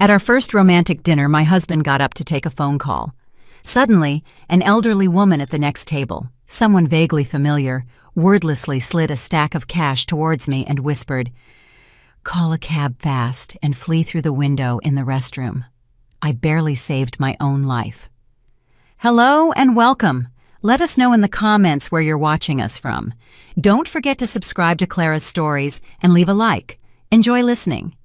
At our first romantic dinner, my husband got up to take a phone call. Suddenly, an elderly woman at the next table, someone vaguely familiar, wordlessly slid a stack of cash towards me and whispered, "Call a cab fast and flee through the window in the restroom." I barely saved my own life. Hello and welcome. Let us know in the comments where you're watching us from. Don't forget to subscribe to Clara's Stories and leave a like. Enjoy listening.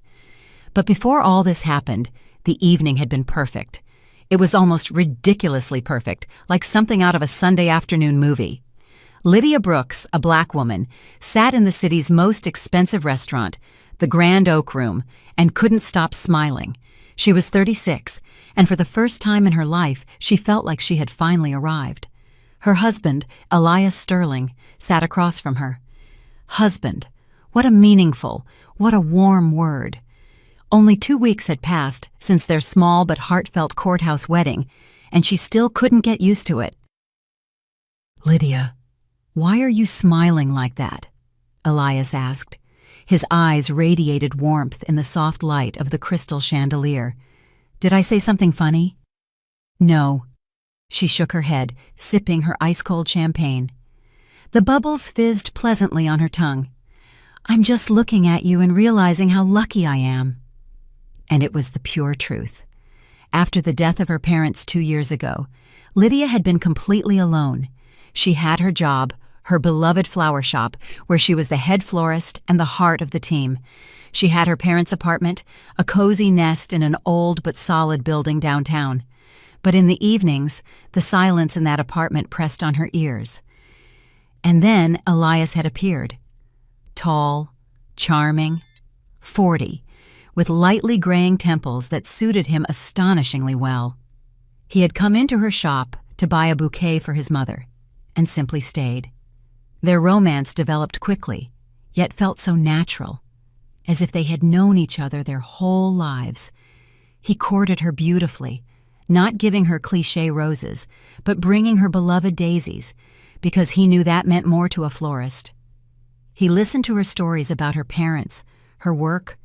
But before all this happened, the evening had been perfect. It was almost ridiculously perfect, like something out of a Sunday afternoon movie. Lydia Brooks, a black woman, sat in the city's most expensive restaurant, the Grand Oak Room, and couldn't stop smiling. She was 36, and for the first time in her life, she felt like she had finally arrived. Her husband, Elias Sterling, sat across from her. Husband. What a meaningful, what a warm word. Only 2 weeks had passed since their small but heartfelt courthouse wedding, and she still couldn't get used to it. "Lydia, why are you smiling like that?" Elias asked. His eyes radiated warmth in the soft light of the crystal chandelier. "Did I say something funny?" "No." She shook her head, sipping her ice-cold champagne. The bubbles fizzed pleasantly on her tongue. "I'm just looking at you and realizing how lucky I am." And it was the pure truth. After the death of her parents 2 years ago, Lydia had been completely alone. She had her job, her beloved flower shop, where she was the head florist and the heart of the team. She had her parents' apartment, a cozy nest in an old but solid building downtown. But in the evenings, the silence in that apartment pressed on her ears. And then Elias had appeared. Tall, charming, 40, with lightly graying temples that suited him astonishingly well. He had come into her shop to buy a bouquet for his mother, and simply stayed. Their romance developed quickly, yet felt so natural, as if they had known each other their whole lives. He courted her beautifully, not giving her cliché roses, but bringing her beloved daisies, because he knew that meant more to a florist. He listened to her stories about her parents, her work,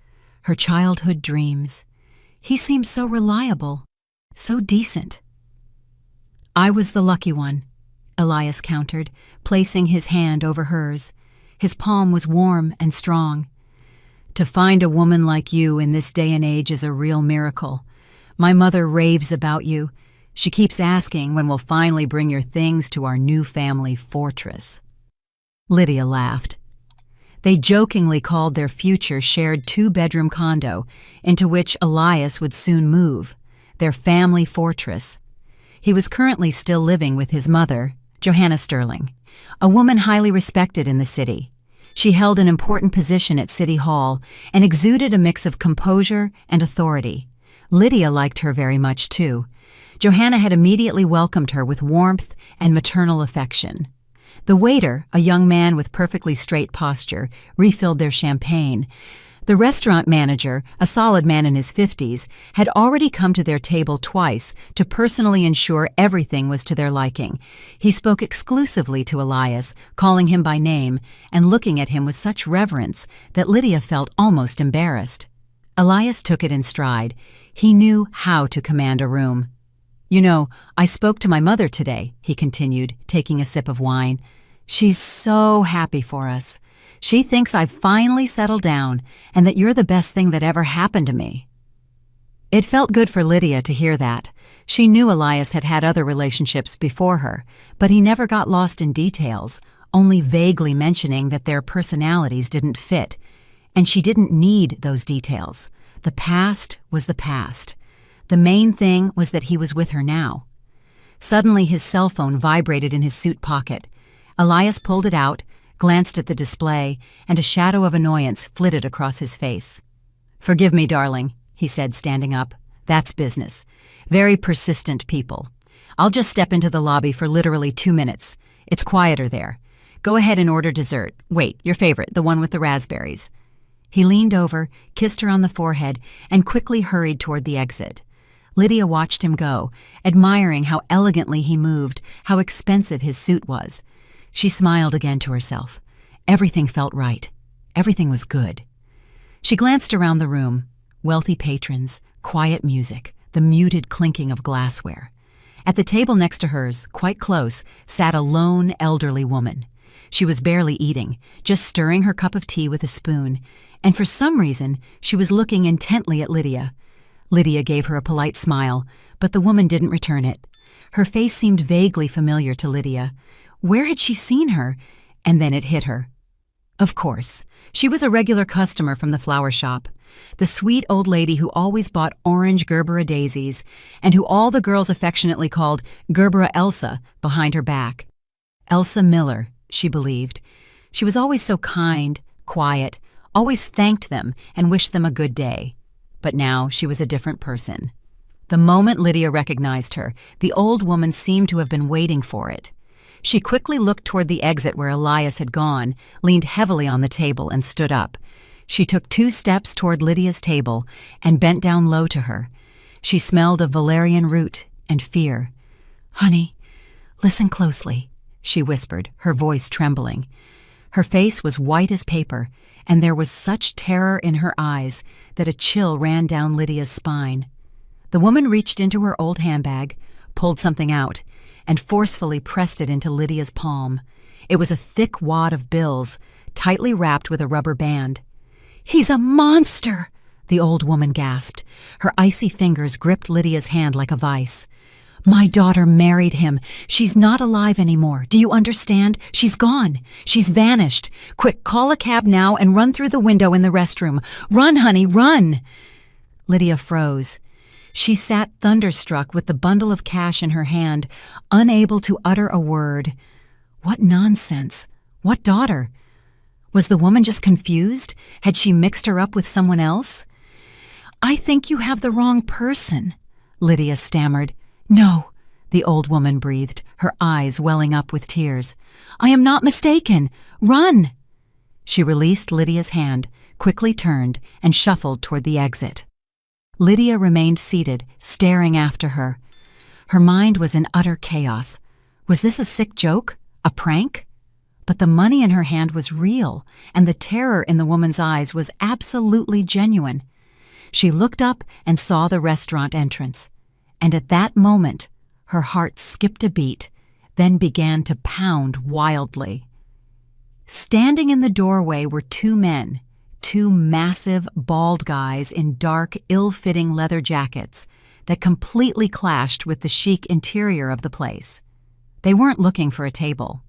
her childhood dreams. He seemed so reliable, so decent. "I was the lucky one," Elias countered, placing his hand over hers. His palm was warm and strong. "To find a woman like you in this day and age is a real miracle. My mother raves about you. She keeps asking when we'll finally bring your things to our new family fortress." Lydia laughed. They jokingly called their future shared 2-bedroom condo, into which Elias would soon move, their family fortress. He was currently still living with his mother, Johanna Sterling, a woman highly respected in the city. She held an important position at City Hall and exuded a mix of composure and authority. Lydia liked her very much, too. Johanna had immediately welcomed her with warmth and maternal affection. The waiter, a young man with perfectly straight posture, refilled their champagne. The restaurant manager, a solid man in his 50s, had already come to their table twice to personally ensure everything was to their liking. He spoke exclusively to Elias, calling him by name and looking at him with such reverence that Lydia felt almost embarrassed. Elias took it in stride. He knew how to command a room. "You know, I spoke to my mother today," he continued, taking a sip of wine. "She's so happy for us. She thinks I've finally settled down and that you're the best thing that ever happened to me." It felt good for Lydia to hear that. She knew Elias had had other relationships before her, but he never got lost in details, only vaguely mentioning that their personalities didn't fit. And she didn't need those details. The past was the past. The main thing was that he was with her now. Suddenly his cell phone vibrated in his suit pocket. Elias pulled it out, glanced at the display, and a shadow of annoyance flitted across his face. "Forgive me, darling," he said, standing up. "That's business. Very persistent people. I'll just step into the lobby for literally 2 minutes. It's quieter there. Go ahead and order dessert. Wait, your favorite, the one with the raspberries." He leaned over, kissed her on the forehead, and quickly hurried toward the exit. Lydia watched him go, admiring how elegantly he moved, how expensive his suit was. She smiled again to herself. Everything felt right. Everything was good. She glanced around the room. Wealthy patrons, quiet music, the muted clinking of glassware. At the table next to hers, quite close, sat a lone, elderly woman. She was barely eating, just stirring her cup of tea with a spoon, and for some reason, she was looking intently at Lydia. Lydia gave her a polite smile, but the woman didn't return it. Her face seemed vaguely familiar to Lydia. Where had she seen her? And then it hit her. Of course, she was a regular customer from the flower shop. The sweet old lady who always bought orange Gerbera daisies and who all the girls affectionately called Gerbera Elsa behind her back. Elsa Miller, she believed. She was always so kind, quiet, always thanked them and wished them a good day. But now she was a different person. The moment Lydia recognized her, the old woman seemed to have been waiting for it. She quickly looked toward the exit where Elias had gone, leaned heavily on the table, and stood up. She took 2 steps toward Lydia's table and bent down low to her. She smelled of valerian root and fear. "Honey, listen closely," she whispered, her voice trembling. Her face was white as paper, and there was such terror in her eyes that a chill ran down Lydia's spine. The woman reached into her old handbag, pulled something out, and forcefully pressed it into Lydia's palm. It was a thick wad of bills, tightly wrapped with a rubber band. "He's a monster!" the old woman gasped. Her icy fingers gripped Lydia's hand like a vice. "My daughter married him. She's not alive anymore. Do you understand? She's gone. She's vanished. Quick, call a cab now and run through the window in the restroom. Run, honey, run!" Lydia froze. She sat thunderstruck with the bundle of cash in her hand, unable to utter a word. What nonsense! What daughter? Was the woman just confused? Had she mixed her up with someone else? "I think you have the wrong person," Lydia stammered. "No," the old woman breathed, her eyes welling up with tears. "I am not mistaken. Run!" She released Lydia's hand, quickly turned, and shuffled toward the exit. Lydia remained seated, staring after her. Her mind was in utter chaos. Was this a sick joke? A prank? But the money in her hand was real, and the terror in the woman's eyes was absolutely genuine. She looked up and saw the restaurant entrance. And at that moment, her heart skipped a beat, then began to pound wildly. Standing in the doorway were 2 men. 2 massive, bald guys in dark, ill-fitting leather jackets that completely clashed with the chic interior of the place. They weren't looking for a table.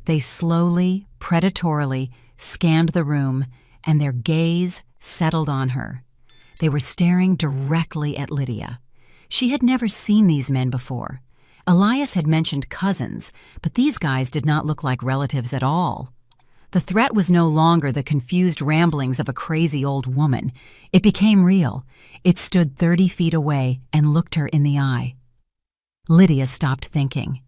They slowly, predatorily scanned the room, and their gaze settled on her. They were staring directly at Lydia. She had never seen these men before. Elias had mentioned cousins, but these guys did not look like relatives at all. The threat was no longer the confused ramblings of a crazy old woman. It became real. It stood 30 feet away and looked her in the eye. Lydia stopped thinking.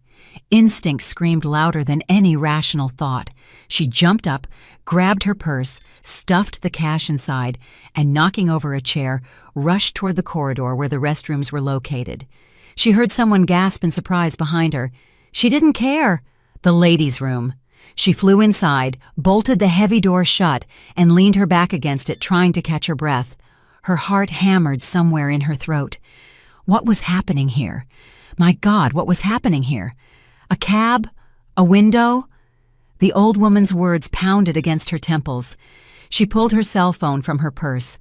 Instinct screamed louder than any rational thought. She jumped up, grabbed her purse, stuffed the cash inside, and knocking over a chair, rushed toward the corridor where the restrooms were located. She heard someone gasp in surprise behind her. She didn't care. The ladies' room. She flew inside, bolted the heavy door shut, and leaned her back against it, trying to catch her breath. Her heart hammered somewhere in her throat. What was happening here? My God, what was happening here? A cab? A window? The old woman's words pounded against her temples. She pulled her cell phone from her purse.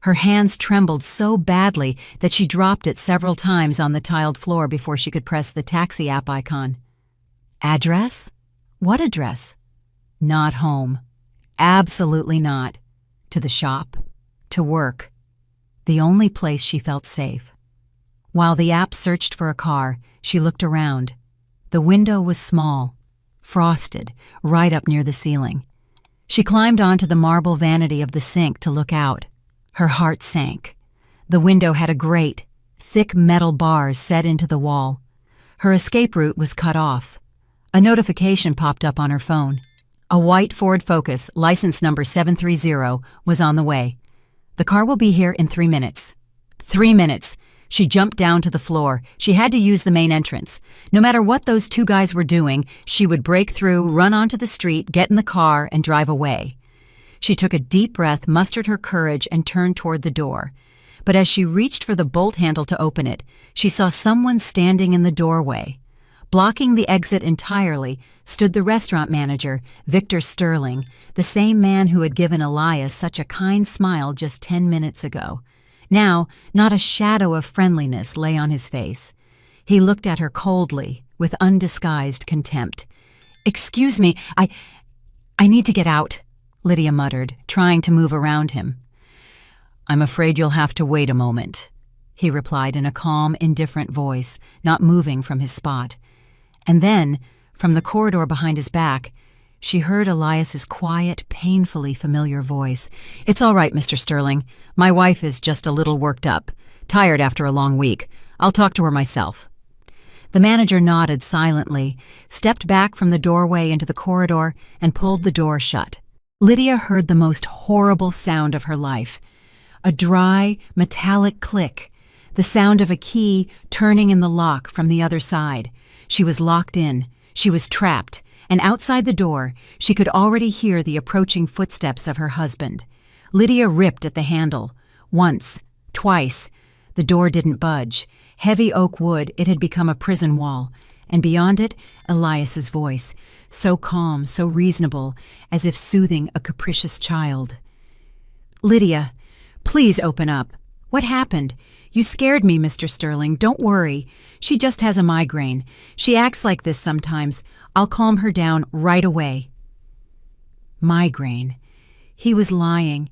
Her hands trembled so badly that she dropped it several times on the tiled floor before she could press the taxi app icon. Address? What address? Not home. Absolutely not. To the shop. To work. The only place she felt safe. While the app searched for a car, she looked around. The window was small, frosted, right up near the ceiling. She climbed onto the marble vanity of the sink to look out. Her heart sank. The window had a grate, thick metal bars set into the wall. Her escape route was cut off. A notification popped up on her phone. A white Ford Focus, license number 730, was on the way. The car will be here in 3 minutes. 3 minutes. She jumped down to the floor. She had to use the main entrance. No matter what those 2 guys were doing, she would break through, run onto the street, get in the car, and drive away. She took a deep breath, mustered her courage, and turned toward the door. But as she reached for the bolt handle to open it, she saw someone standing in the doorway. Blocking the exit entirely stood the restaurant manager, Victor Sterling, the same man who had given Elias such a kind smile just 10 minutes ago. Now, not a shadow of friendliness lay on his face. He looked at her coldly, with undisguised contempt. "Excuse me, I need to get out," Lydia muttered, trying to move around him. "I'm afraid you'll have to wait a moment," he replied in a calm, indifferent voice, not moving from his spot. And then, from the corridor behind his back, she heard Elias's quiet, painfully familiar voice. "It's all right, Mr. Sterling. My wife is just a little worked up, tired after a long week. I'll talk to her myself." The manager nodded silently, stepped back from the doorway into the corridor, and pulled the door shut. Lydia heard the most horrible sound of her life. A dry, metallic click, the sound of a key turning in the lock from the other side. She was locked in. She was trapped, and outside the door, she could already hear the approaching footsteps of her husband. Lydia ripped at the handle. Once, twice. The door didn't budge. Heavy oak wood, it had become a prison wall. And beyond it, Elias's voice, so calm, so reasonable, as if soothing a capricious child. "Lydia, please open up. What happened? You scared me, Mr. Sterling. Don't worry. She just has a migraine. She acts like this sometimes. I'll calm her down right away." Migraine. He was lying.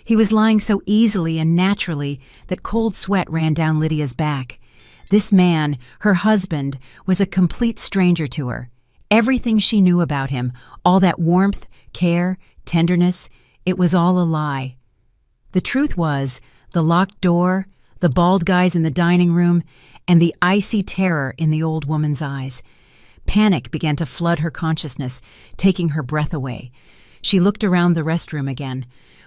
He was lying so easily and naturally that cold sweat ran down Lydia's back. This man, her husband, was a complete stranger to her. Everything she knew about him, all that warmth, care, tenderness, it was all a lie. The truth was, the locked door, the bald guys in the dining room, and the icy terror in the old woman's eyes. Panic began to flood her consciousness, taking her breath away. She looked around the restroom again.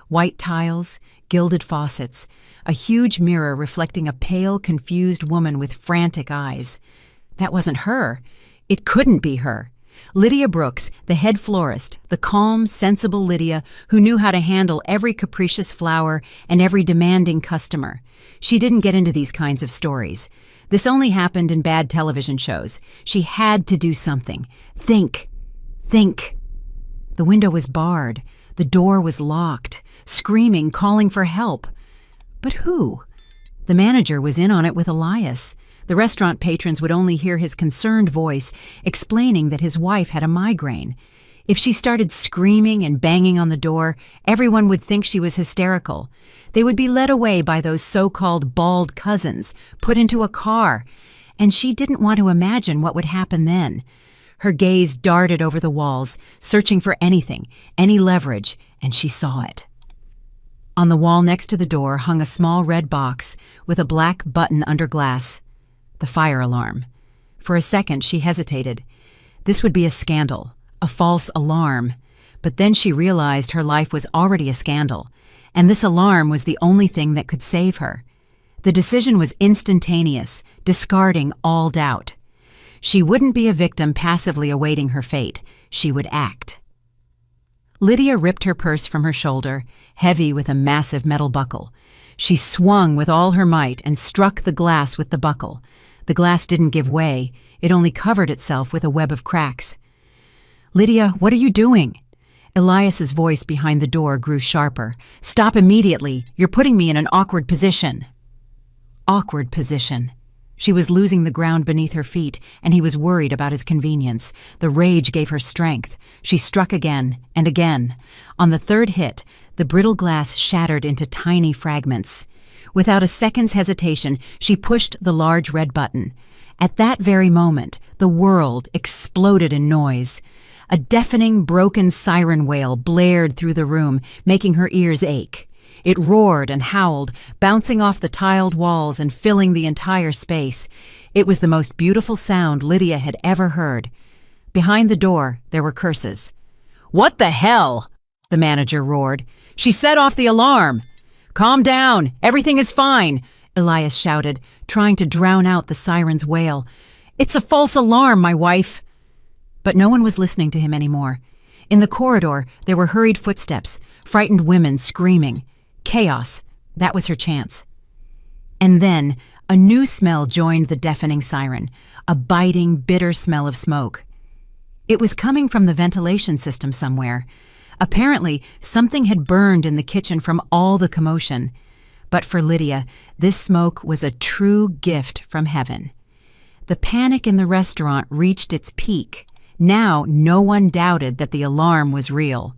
White tiles, gilded faucets, a huge mirror reflecting a pale, confused woman with frantic eyes. That wasn't her. It couldn't be her. Lydia Brooks, the head florist, the calm, sensible Lydia who knew how to handle every capricious flower and every demanding customer. She didn't get into these kinds of stories. This only happened in bad television shows. She had to do something. Think. The window was barred. The door was locked, screaming, calling for help. But who? The manager was in on it with Elias. The restaurant patrons would only hear his concerned voice explaining that his wife had a migraine. If she started screaming and banging on the door, everyone would think she was hysterical. They would be led away by those so-called bald cousins, put into a car, and she didn't want to imagine what would happen then. Her gaze darted over the walls, searching for anything, any leverage, and she saw it. On the wall next to the door hung a small red box with a black button under glass. The fire alarm. For a second, she hesitated. This would be a scandal, a false alarm. But then she realized her life was already a scandal, and this alarm was the only thing that could save her. The decision was instantaneous, discarding all doubt. She wouldn't be a victim passively awaiting her fate. She would act. Lydia ripped her purse from her shoulder, heavy with a massive metal buckle. She swung with all her might and struck the glass with the buckle. The glass didn't give way. It only covered itself with a web of cracks. "Lydia, what are you doing?" Elias's voice behind the door grew sharper. "Stop immediately. You're putting me in an awkward position." Awkward position. She was losing the ground beneath her feet, and he was worried about his convenience. The rage gave her strength. She struck again and again. On the third hit, the brittle glass shattered into tiny fragments. Without a second's hesitation, she pushed the large red button. At that very moment, the world exploded in noise. A deafening, broken siren wail blared through the room, making her ears ache. It roared and howled, bouncing off the tiled walls and filling the entire space. It was the most beautiful sound Lydia had ever heard. Behind the door, there were curses. "What the hell?" the manager roared. "She set off the alarm." "Calm down. Everything is fine," Elias shouted, trying to drown out the siren's wail. "It's a false alarm, my wife." But no one was listening to him anymore. In the corridor, there were hurried footsteps, frightened women screaming. Chaos. That was her chance. And then, a new smell joined the deafening siren, a biting, bitter smell of smoke. It was coming from the ventilation system somewhere. Apparently, something had burned in the kitchen from all the commotion. But for Lydia, this smoke was a true gift from heaven. The panic in the restaurant reached its peak. Now, no one doubted that the alarm was real.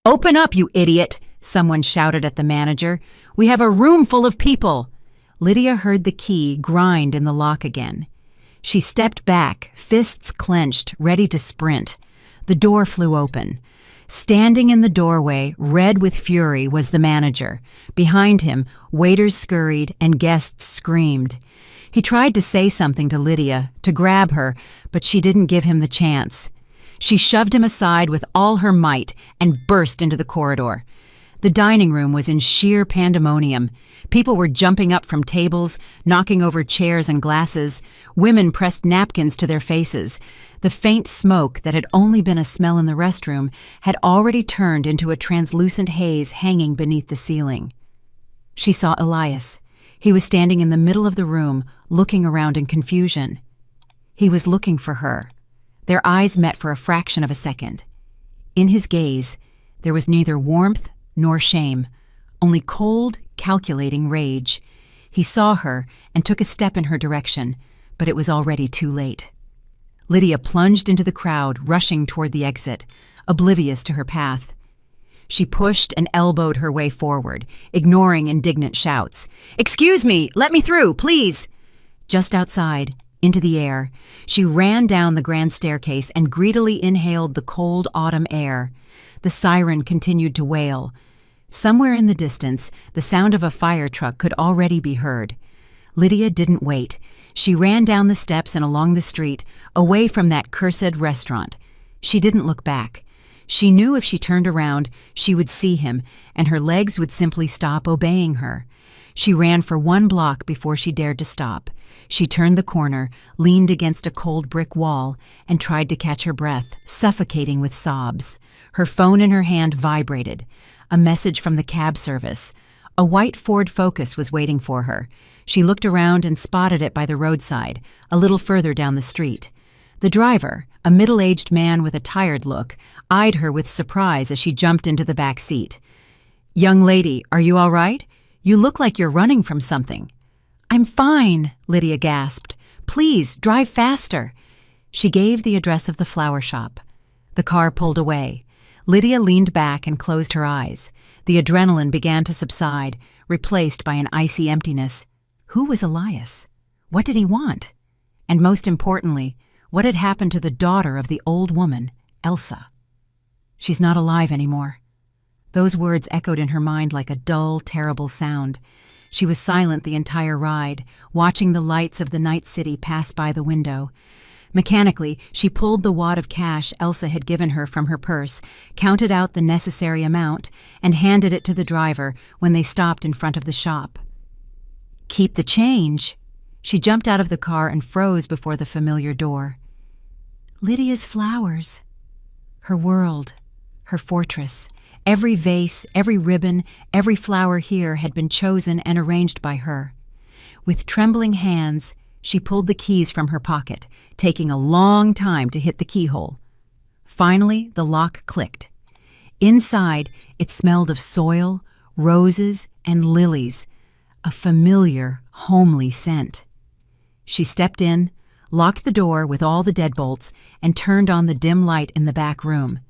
"Open up, you idiot!" someone shouted at the manager. "We have a room full of people!" Lydia heard the key grind in the lock again. She stepped back, fists clenched, ready to sprint. The door flew open. Standing in the doorway, red with fury, was the manager. Behind him, waiters scurried and guests screamed. He tried to say something to Lydia, to grab her, but she didn't give him the chance. She shoved him aside with all her might and burst into the corridor. The dining room was in sheer pandemonium. People were jumping up from tables, knocking over chairs and glasses. Women pressed napkins to their faces. The faint smoke that had only been a smell in the restroom had already turned into a translucent haze hanging beneath the ceiling. She saw Elias. He was standing in the middle of the room, looking around in confusion. He was looking for her. Their eyes met for a fraction of a second. In his gaze, there was neither warmth nor shame, only cold, calculating rage. He saw her and took a step in her direction, but it was already too late. Lydia plunged into the crowd, rushing toward the exit, oblivious to her path. She pushed and elbowed her way forward, ignoring indignant shouts. "Excuse me! Let me through, please!" Just outside, into the air, she ran down the grand staircase and greedily inhaled the cold autumn air. The siren continued to wail. Somewhere in the distance, the sound of a fire truck could already be heard. Lydia didn't wait. She ran down the steps and along the street, away from that cursed restaurant. She didn't look back. She knew if she turned around, she would see him, and her legs would simply stop obeying her. She ran for 1 block before she dared to stop. She turned the corner, leaned against a cold brick wall, and tried to catch her breath, suffocating with sobs. Her phone in her hand vibrated. A message from the cab service. A white Ford Focus was waiting for her. She looked around and spotted it by the roadside, a little further down the street. The driver, a middle-aged man with a tired look, eyed her with surprise as she jumped into the back seat. "Young lady, are you all right? You look like you're running from something." "I'm fine," Lydia gasped. "Please, drive faster." She gave the address of the flower shop. The car pulled away. Lydia leaned back and closed her eyes. The adrenaline began to subside, replaced by an icy emptiness. Who was Elias? What did he want? And most importantly, what had happened to the daughter of the old woman, Elsa? "She's not alive anymore." Those words echoed in her mind like a dull, terrible sound. She was silent the entire ride, watching the lights of the night city pass by the window. Mechanically, she pulled the wad of cash Elsa had given her from her purse, counted out the necessary amount, and handed it to the driver when they stopped in front of the shop. "Keep the change." She jumped out of the car and froze before the familiar door. Lydia's flowers. Her world, her fortress. Every vase, every ribbon, every flower here had been chosen and arranged by her. With trembling hands, she pulled the keys from her pocket, taking a long time to hit the keyhole. Finally, the lock clicked. Inside, it smelled of soil, roses, and lilies, a familiar, homely scent. She stepped in, locked the door with all the deadbolts, and turned on the dim light in the back room.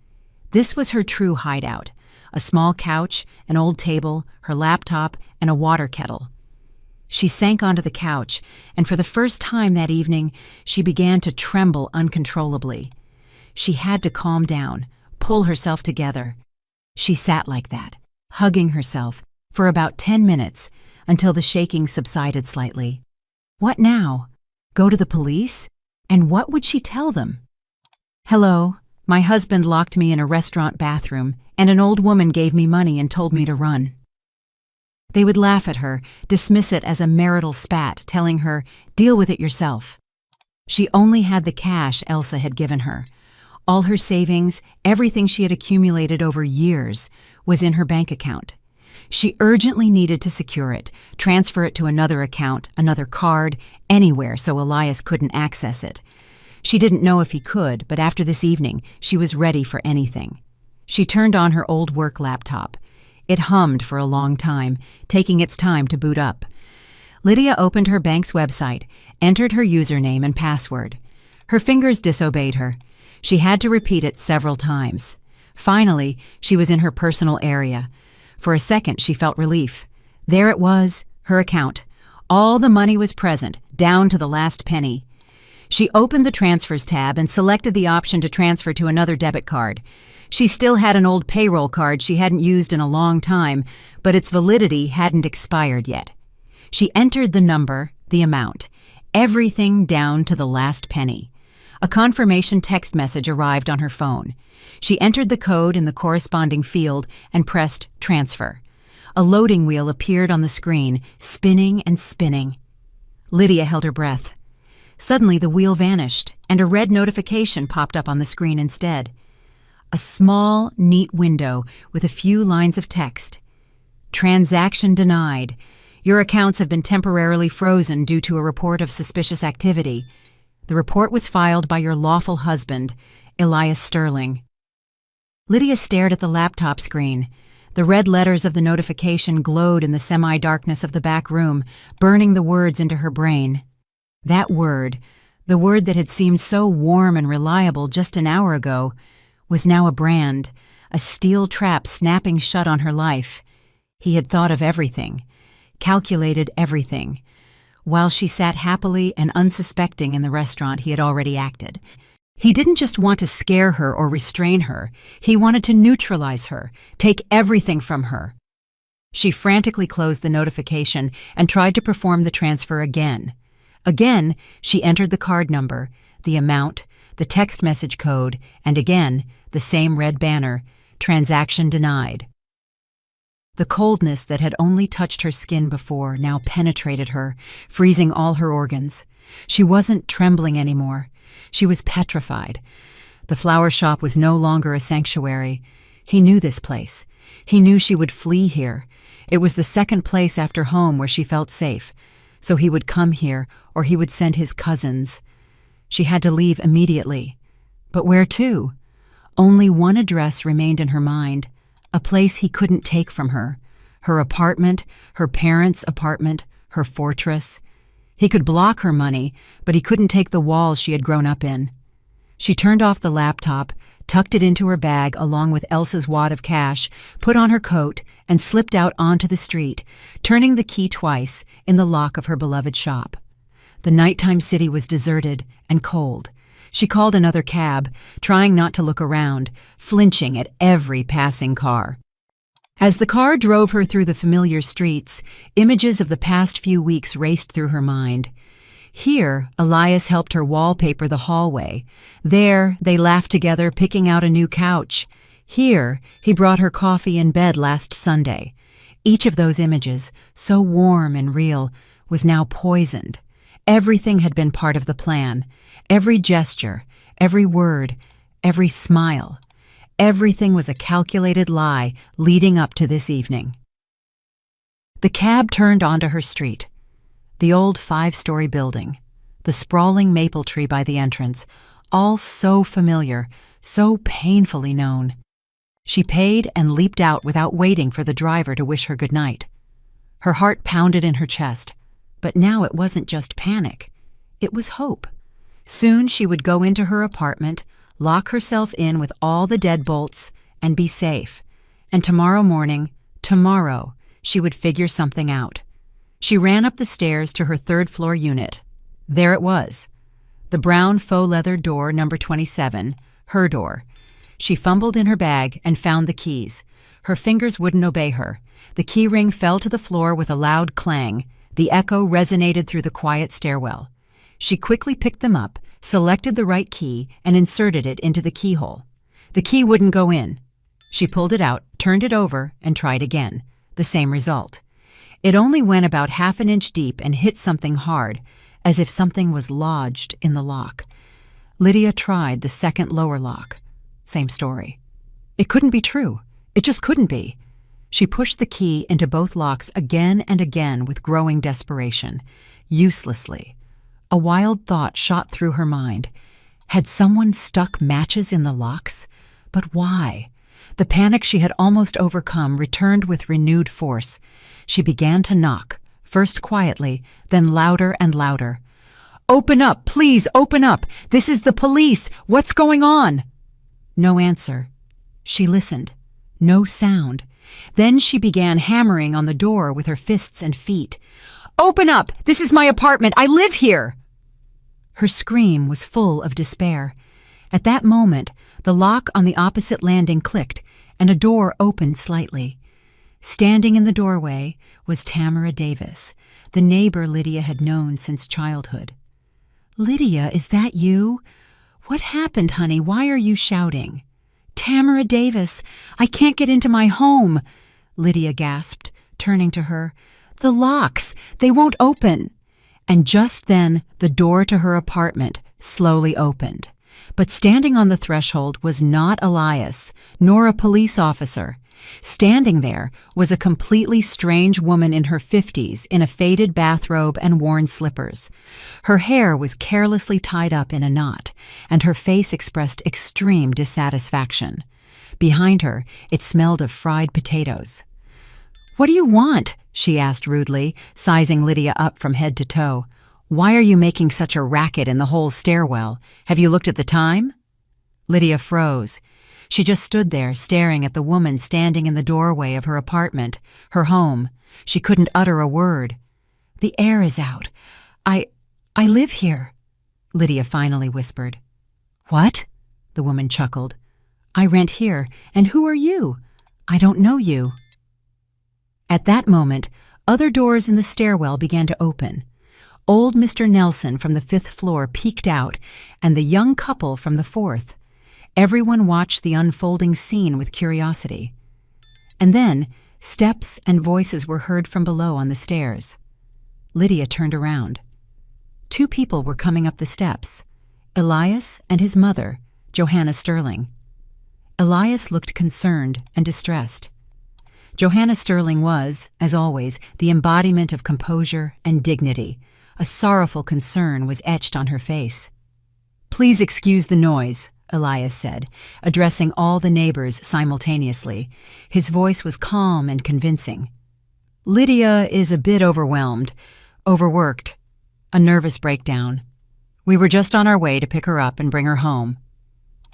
This was her true hideout: a small couch, an old table, her laptop, and a water kettle. She sank onto the couch, and for the first time that evening, she began to tremble uncontrollably. She had to calm down, pull herself together. She sat like that, hugging herself, for about 10 minutes, until the shaking subsided slightly. What now? Go to the police? And what would she tell them? "Hello, my husband locked me in a restaurant bathroom, and an old woman gave me money and told me to run." They would laugh at her, dismiss it as a marital spat, telling her, "Deal with it yourself." She only had the cash Elsa had given her. All her savings, everything she had accumulated over years, was in her bank account. She urgently needed to secure it, transfer it to another account, another card, anywhere so Elias couldn't access it. She didn't know if he could, but after this evening, she was ready for anything. She turned on her old work laptop. It hummed for a long time, taking its time to boot up. Lydia opened her bank's website, entered her username and password. Her fingers disobeyed her. She had to repeat it several times. Finally, she was in her personal area. For a second, she felt relief. There it was, her account. All the money was present, down to the last penny. She opened the Transfers tab and selected the option to transfer to another debit card. She still had an old payroll card she hadn't used in a long time, but its validity hadn't expired yet. She entered the number, the amount, everything down to the last penny. A confirmation text message arrived on her phone. She entered the code in the corresponding field and pressed transfer. A loading wheel appeared on the screen, spinning and spinning. Lydia held her breath. Suddenly the wheel vanished, and a red notification popped up on the screen instead. A small, neat window with a few lines of text. Transaction denied. Your accounts have been temporarily frozen due to a report of suspicious activity. The report was filed by your lawful husband, Elias Sterling. Lydia stared at the laptop screen. The red letters of the notification glowed in the semi-darkness of the back room, burning the words into her brain. That word, the word that had seemed so warm and reliable just an hour ago, was now a brand, a steel trap snapping shut on her life. He had thought of everything, calculated everything. While she sat happily and unsuspecting in the restaurant, he had already acted. He didn't just want to scare her or restrain her. He wanted to neutralize her, take everything from her. She frantically closed the notification and tried to perform the transfer again. Again, she entered the card number, the amount, the text message code, and again, the same red banner, transaction denied. The coldness that had only touched her skin before now penetrated her, freezing all her organs. She wasn't trembling anymore. She was petrified. The flower shop was no longer a sanctuary. He knew this place. He knew she would flee here. It was the second place after home where she felt safe. So he would come here, or he would send his cousins. She had to leave immediately. But where to? Only one address remained in her mind, a place he couldn't take from her. Her apartment, her parents' apartment, her fortress. He could block her money, but he couldn't take the walls she had grown up in. She turned off the laptop, tucked it into her bag along with Elsa's wad of cash, put on her coat, and slipped out onto the street, turning the key twice in the lock of her beloved shop. The nighttime city was deserted and cold. She called another cab, trying not to look around, flinching at every passing car. As the car drove her through the familiar streets, images of the past few weeks raced through her mind. Here, Elias helped her wallpaper the hallway. There, they laughed together, picking out a new couch. Here, he brought her coffee in bed last Sunday. Each of those images, so warm and real, was now poisoned. Everything had been part of the plan. Every gesture, every word, every smile. Everything was a calculated lie leading up to this evening. The cab turned onto her street. The old 5-story building, the sprawling maple tree by the entrance, all so familiar, so painfully known. She paid and leaped out without waiting for the driver to wish her good night. Her heart pounded in her chest, but now it wasn't just panic. It was hope. Soon she would go into her apartment, lock herself in with all the deadbolts, and be safe. And tomorrow morning, tomorrow, she would figure something out. She ran up the stairs to her third-floor unit. There it was. The brown faux leather door number 27, her door. She fumbled in her bag and found the keys. Her fingers wouldn't obey her. The key ring fell to the floor with a loud clang. The echo resonated through the quiet stairwell. She quickly picked them up, selected the right key, and inserted it into the keyhole. The key wouldn't go in. She pulled it out, turned it over, and tried again. The same result. It only went about half an inch deep and hit something hard, as if something was lodged in the lock. Lydia tried the second lower lock. Same story. It couldn't be true. It just couldn't be. She pushed the key into both locks again and again with growing desperation, uselessly. A wild thought shot through her mind. Had someone stuck matches in the locks? But why? The panic she had almost overcome returned with renewed force. She began to knock, first quietly, then louder and louder. "Open up, please, open up! This is the police! What's going on?" No answer. She listened. No sound. Then she began hammering on the door with her fists and feet. "Open up! This is my apartment! I live here!" Her scream was full of despair. At that moment, the lock on the opposite landing clicked, and a door opened slightly. Standing in the doorway was Tamara Davis, the neighbor Lydia had known since childhood. "Lydia, is that you? What happened, honey? Why are you shouting?" "Tamara Davis, I can't get into my home," Lydia gasped, turning to her. "The locks, they won't open." And just then, the door to her apartment slowly opened. But standing on the threshold was not Elias, nor a police officer. Standing there was a completely strange woman in her 50s in a faded bathrobe and worn slippers. Her hair was carelessly tied up in a knot, and her face expressed extreme dissatisfaction. Behind her, it smelled of fried potatoes. "What do you want?" she asked rudely, sizing Lydia up from head to toe. "Why are you making such a racket in the whole stairwell? Have you looked at the time?" Lydia froze. She just stood there, staring at the woman standing in the doorway of her apartment, her home. She couldn't utter a word. "The air is out. I live here," Lydia finally whispered. "What?" the woman chuckled. "I rent here, and who are you? I don't know you." At that moment, other doors in the stairwell began to open. Old Mr. Nelson from the 5th floor peeked out, and the young couple from the 4th. Everyone watched the unfolding scene with curiosity. And then, steps and voices were heard from below on the stairs. Lydia turned around. 2 people were coming up the steps, Elias and his mother, Johanna Sterling. Elias looked concerned and distressed. Johanna Sterling was, as always, the embodiment of composure and dignity. A sorrowful concern was etched on her face. "Please excuse the noise," Elias said, addressing all the neighbors simultaneously. His voice was calm and convincing. "Lydia is a bit overwhelmed, overworked, a nervous breakdown. We were just on our way to pick her up and bring her home."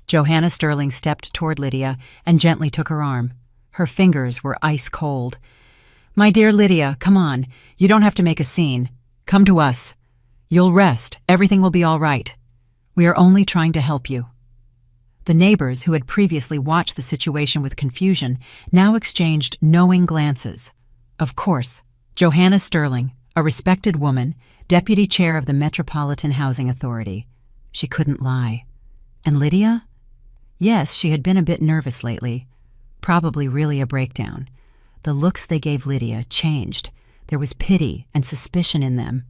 Johanna Sterling stepped toward Lydia and gently took her arm. Her fingers were ice cold. "My dear Lydia, come on. You don't have to make a scene. Come to us. You'll rest. Everything will be all right. We are only trying to help you." The neighbors, who had previously watched the situation with confusion, now exchanged knowing glances. Of course, Johanna Sterling, a respected woman, deputy chair of the Metropolitan Housing Authority. She couldn't lie. And Lydia? Yes, she had been a bit nervous lately. Probably really a breakdown. The looks they gave Lydia changed. There was pity and suspicion in them.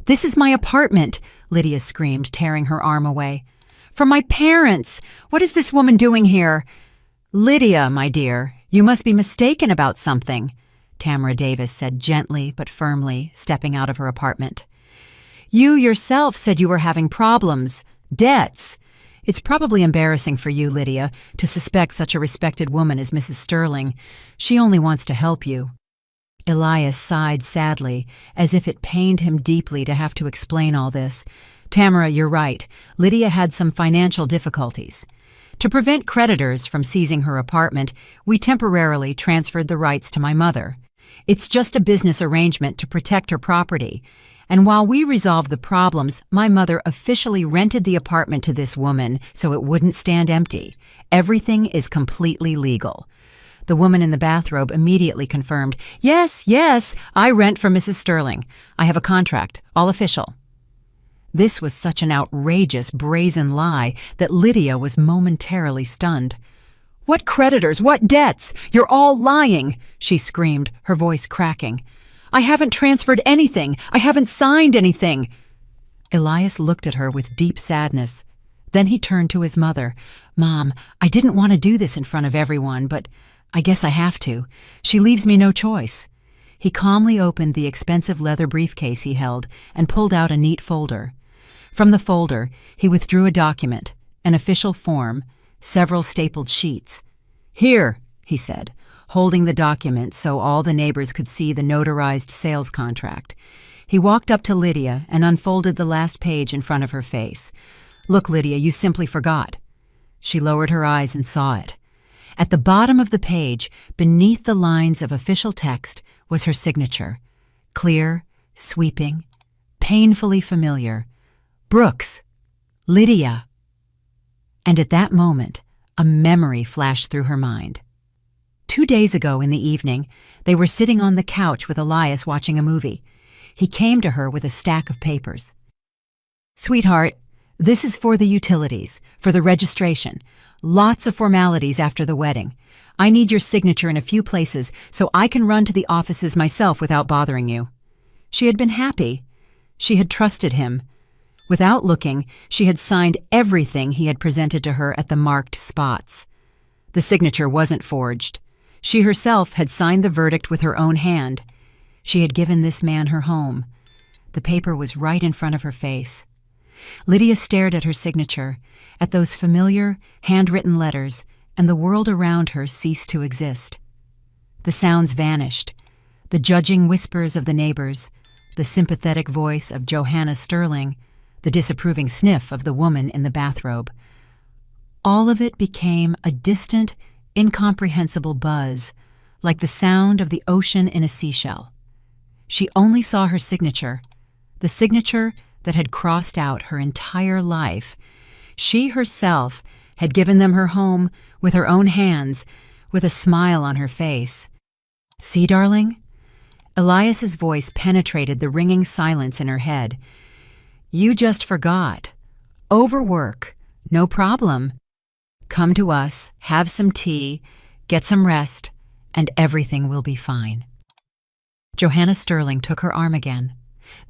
"This is my apartment," Lydia screamed, tearing her arm away. "From my parents! What is this woman doing here?" "Lydia, my dear, you must be mistaken about something," Tamara Davis said gently but firmly, stepping out of her apartment. "You yourself said you were having problems, debts. It's probably embarrassing for you, Lydia, to suspect such a respected woman as Mrs. Sterling. She only wants to help you." Elias sighed sadly, as if it pained him deeply to have to explain all this. "Tamara, you're right. Lydia had some financial difficulties. To prevent creditors from seizing her apartment, we temporarily transferred the rights to my mother. It's just a business arrangement to protect her property. And while we resolved the problems, my mother officially rented the apartment to this woman so it wouldn't stand empty. Everything is completely legal." The woman in the bathrobe immediately confirmed, Yes, I rent from Mrs. Sterling. I have a contract, all official." This was such an outrageous, brazen lie that Lydia was momentarily stunned. "What creditors? What debts? You're all lying!" she screamed, her voice cracking. "I haven't transferred anything. I haven't signed anything." Elias looked at her with deep sadness. Then he turned to his mother. "Mom, I didn't want to do this in front of everyone, but I guess I have to. She leaves me no choice." He calmly opened the expensive leather briefcase he held and pulled out a neat folder. From the folder, he withdrew a document, an official form, several stapled sheets. "Here," he said, holding the document so all the neighbors could see the notarized sales contract. He walked up to Lydia and unfolded the last page in front of her face. "Look, Lydia, you simply forgot." She lowered her eyes and saw it. At the bottom of the page, beneath the lines of official text, was her signature. Clear, sweeping, painfully familiar. "Brooks. Lydia." And at that moment, a memory flashed through her mind. 2 days ago in the evening, they were sitting on the couch with Elias watching a movie. He came to her with a stack of papers. "Sweetheart, this is for the utilities, for the registration. Lots of formalities after the wedding. I need your signature in a few places so I can run to the offices myself without bothering you." She had been happy. She had trusted him. Without looking, she had signed everything he had presented to her at the marked spots. The signature wasn't forged. She herself had signed the verdict with her own hand. She had given this man her home. The paper was right in front of her face. Lydia stared at her signature, at those familiar, handwritten letters, and the world around her ceased to exist. The sounds vanished, the judging whispers of the neighbors, the sympathetic voice of Johanna Sterling, the disapproving sniff of the woman in the bathrobe. All of it became a distant, incomprehensible buzz, like the sound of the ocean in a seashell. She only saw her signature, the signature that had crossed out her entire life. She herself had given them her home with her own hands, with a smile on her face. "See, darling?" Elias's voice penetrated the ringing silence in her head. "You just forgot. Overwork. No problem. Come to us, have some tea, get some rest, and everything will be fine." Johanna Sterling took her arm again.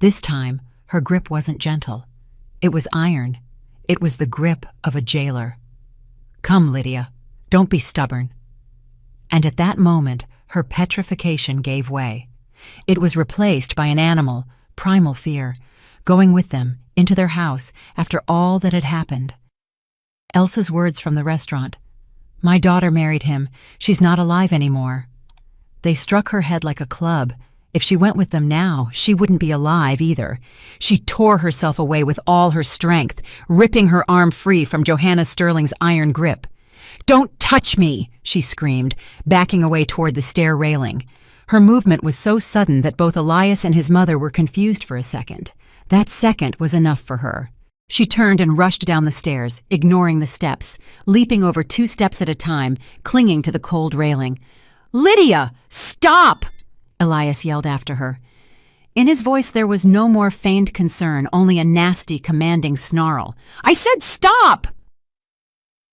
This time, her grip wasn't gentle. It was iron. It was the grip of a jailer. "Come, Lydia. Don't be stubborn." And at that moment, her petrification gave way. It was replaced by an animal, primal fear, going with them into their house after all that had happened. Elsa's words from the restaurant. "My daughter married him. She's not alive anymore." They struck her head like a club. If she went with them now, she wouldn't be alive either. She tore herself away with all her strength, ripping her arm free from Johanna Sterling's iron grip. "Don't touch me!" she screamed, backing away toward the stair railing. Her movement was so sudden that both Elias and his mother were confused for a second. That second was enough for her. She turned and rushed down the stairs, ignoring the steps, leaping over 2 steps at a time, clinging to the cold railing. "Lydia, stop!" Elias yelled after her. In his voice there was no more feigned concern, only a nasty, commanding snarl. "I said stop!"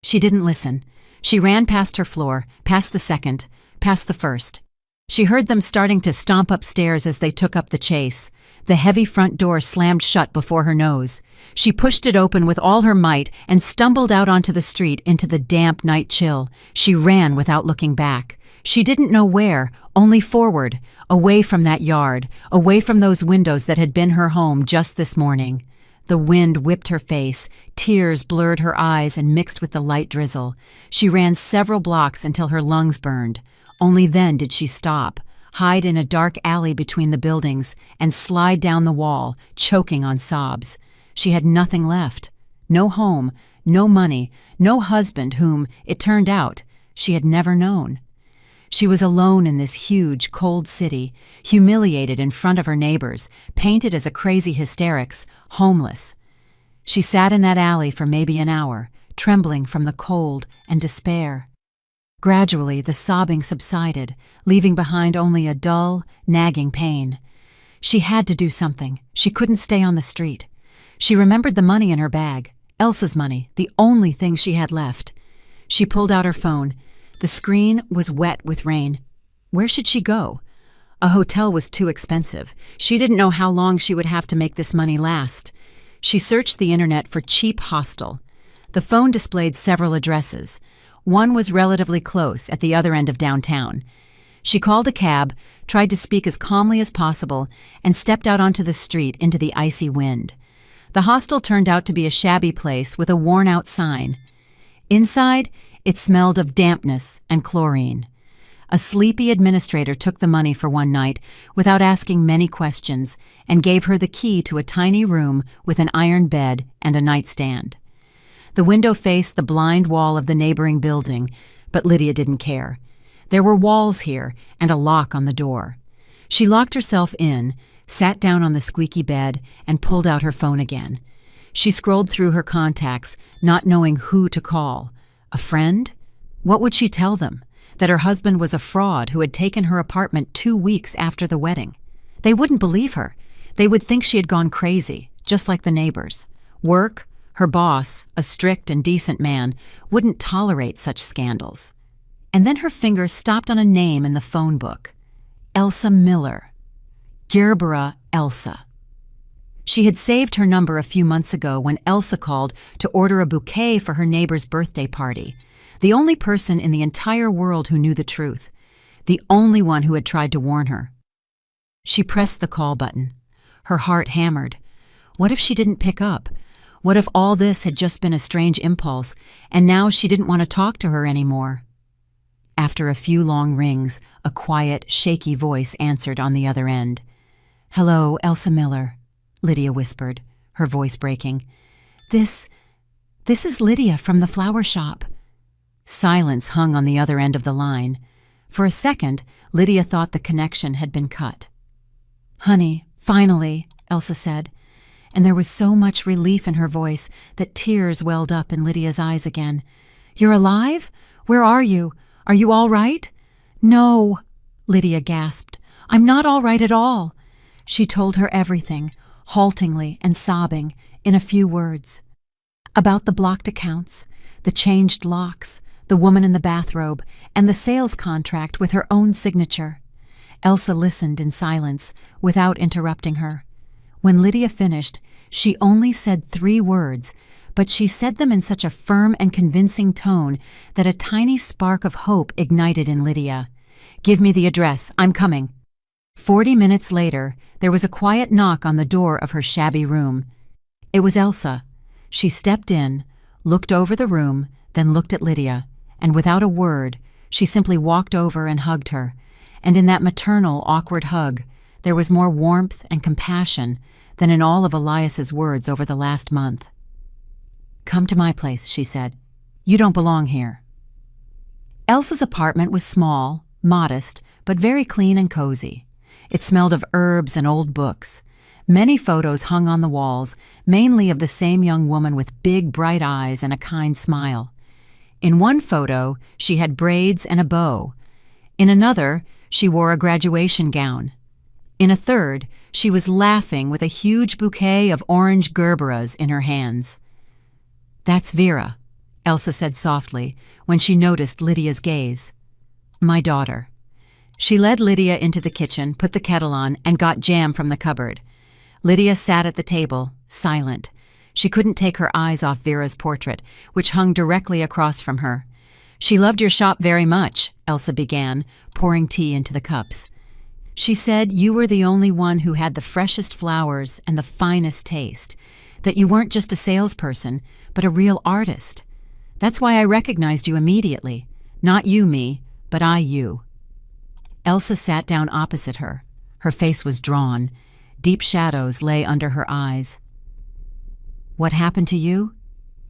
She didn't listen. She ran past her floor, past the second, past the first. She heard them starting to stomp upstairs as they took up the chase. The heavy front door slammed shut before her nose. She pushed it open with all her might and stumbled out onto the street into the damp night chill. She ran without looking back. She didn't know where, only forward, away from that yard, away from those windows that had been her home just this morning. The wind whipped her face, tears blurred her eyes and mixed with the light drizzle. She ran several blocks until her lungs burned. Only then did she stop, hide in a dark alley between the buildings, and slide down the wall, choking on sobs. She had nothing left. No home, no money, no husband whom, it turned out, she had never known. She was alone in this huge, cold city, humiliated in front of her neighbors, painted as a crazy hysterics, homeless. She sat in that alley for maybe an hour, trembling from the cold and despair. Gradually, the sobbing subsided, leaving behind only a dull, nagging pain. She had to do something. She couldn't stay on the street. She remembered the money in her bag, Elsa's money, the only thing she had left. She pulled out her phone. The screen was wet with rain. Where should she go? A hotel was too expensive. She didn't know how long she would have to make this money last. She searched the internet for cheap hostel. The phone displayed several addresses. One was relatively close, at the other end of downtown. She called a cab, tried to speak as calmly as possible, and stepped out onto the street into the icy wind. The hostel turned out to be a shabby place with a worn-out sign. Inside, it smelled of dampness and chlorine. A sleepy administrator took the money for one night without asking many questions and gave her the key to a tiny room with an iron bed and a nightstand. The window faced the blind wall of the neighboring building, but Lydia didn't care. There were walls here and a lock on the door. She locked herself in, sat down on the squeaky bed, and pulled out her phone again. She scrolled through her contacts, not knowing who to call. A friend? What would she tell them? That her husband was a fraud who had taken her apartment 2 weeks after the wedding. They wouldn't believe her. They would think she had gone crazy, just like the neighbors. Work, her boss, a strict and decent man, wouldn't tolerate such scandals. And then her finger stopped on a name in the phone book. Elsa Miller. Gerbera Elsa. She had saved her number a few months ago when Elsa called to order a bouquet for her neighbor's birthday party. The only person in the entire world who knew the truth. The only one who had tried to warn her. She pressed the call button. Her heart hammered. What if she didn't pick up? What if all this had just been a strange impulse, and now she didn't want to talk to her anymore? After a few long rings, a quiet, shaky voice answered on the other end. "Hello, Elsa Miller," Lydia whispered, her voice breaking. This is Lydia from the flower shop." Silence hung on the other end of the line. For a second, Lydia thought the connection had been cut. "Honey, finally," Elsa said, and there was so much relief in her voice that tears welled up in Lydia's eyes again. "You're alive? Where are you? Are you all right?" "No," Lydia gasped. "I'm not all right at all." She told her everything, haltingly and sobbing, in a few words. About the blocked accounts, the changed locks, the woman in the bathrobe, and the sales contract with her own signature. Elsa listened in silence, without interrupting her. When Lydia finished, she only said 3 words, but she said them in such a firm and convincing tone that a tiny spark of hope ignited in Lydia. "Give me the address. I'm coming." 40 minutes later, there was a quiet knock on the door of her shabby room. It was Elsa. She stepped in, looked over the room, then looked at Lydia, and without a word, she simply walked over and hugged her. And in that maternal, awkward hug, there was more warmth and compassion than in all of Elias's words over the last month. "Come to my place," she said. "You don't belong here." Elsa's apartment was small, modest, but very clean and cozy. It smelled of herbs and old books. Many photos hung on the walls, mainly of the same young woman with big, bright eyes and a kind smile. In one photo, she had braids and a bow. In another, she wore a graduation gown. In a third, she was laughing with a huge bouquet of orange gerberas in her hands. "That's Vera," Elsa said softly when she noticed Lydia's gaze. "My daughter." She led Lydia into the kitchen, put the kettle on, and got jam from the cupboard. Lydia sat at the table, silent. She couldn't take her eyes off Vera's portrait, which hung directly across from her. "She loved your shop very much," Elsa began, pouring tea into the cups. "She said you were the only one who had the freshest flowers and the finest taste, that you weren't just a salesperson, but a real artist. That's why I recognized you immediately. Not you, me, but I, you." Elsa sat down opposite her. Her face was drawn. Deep shadows lay under her eyes. "What happened to you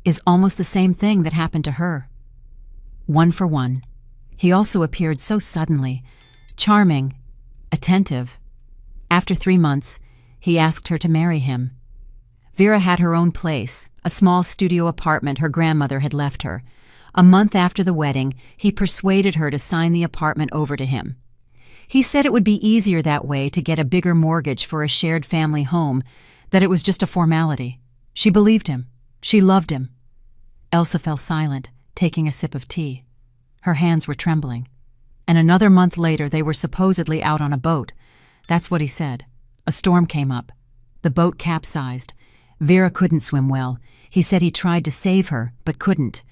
is almost the same thing that happened to her. One for one." He also appeared so suddenly, charming, attentive. After 3 months, he asked her to marry him. Vera had her own place, a small studio apartment her grandmother had left her. A month after the wedding, he persuaded her to sign the apartment over to him. He said it would be easier that way to get a bigger mortgage for a shared family home, that it was just a formality. She believed him. She loved him. Elsa fell silent, taking a sip of tea. Her hands were trembling. And another month later, they were supposedly out on a boat. That's what he said. A storm came up. The boat capsized. Vera couldn't swim well. He said he tried to save her, but couldn't.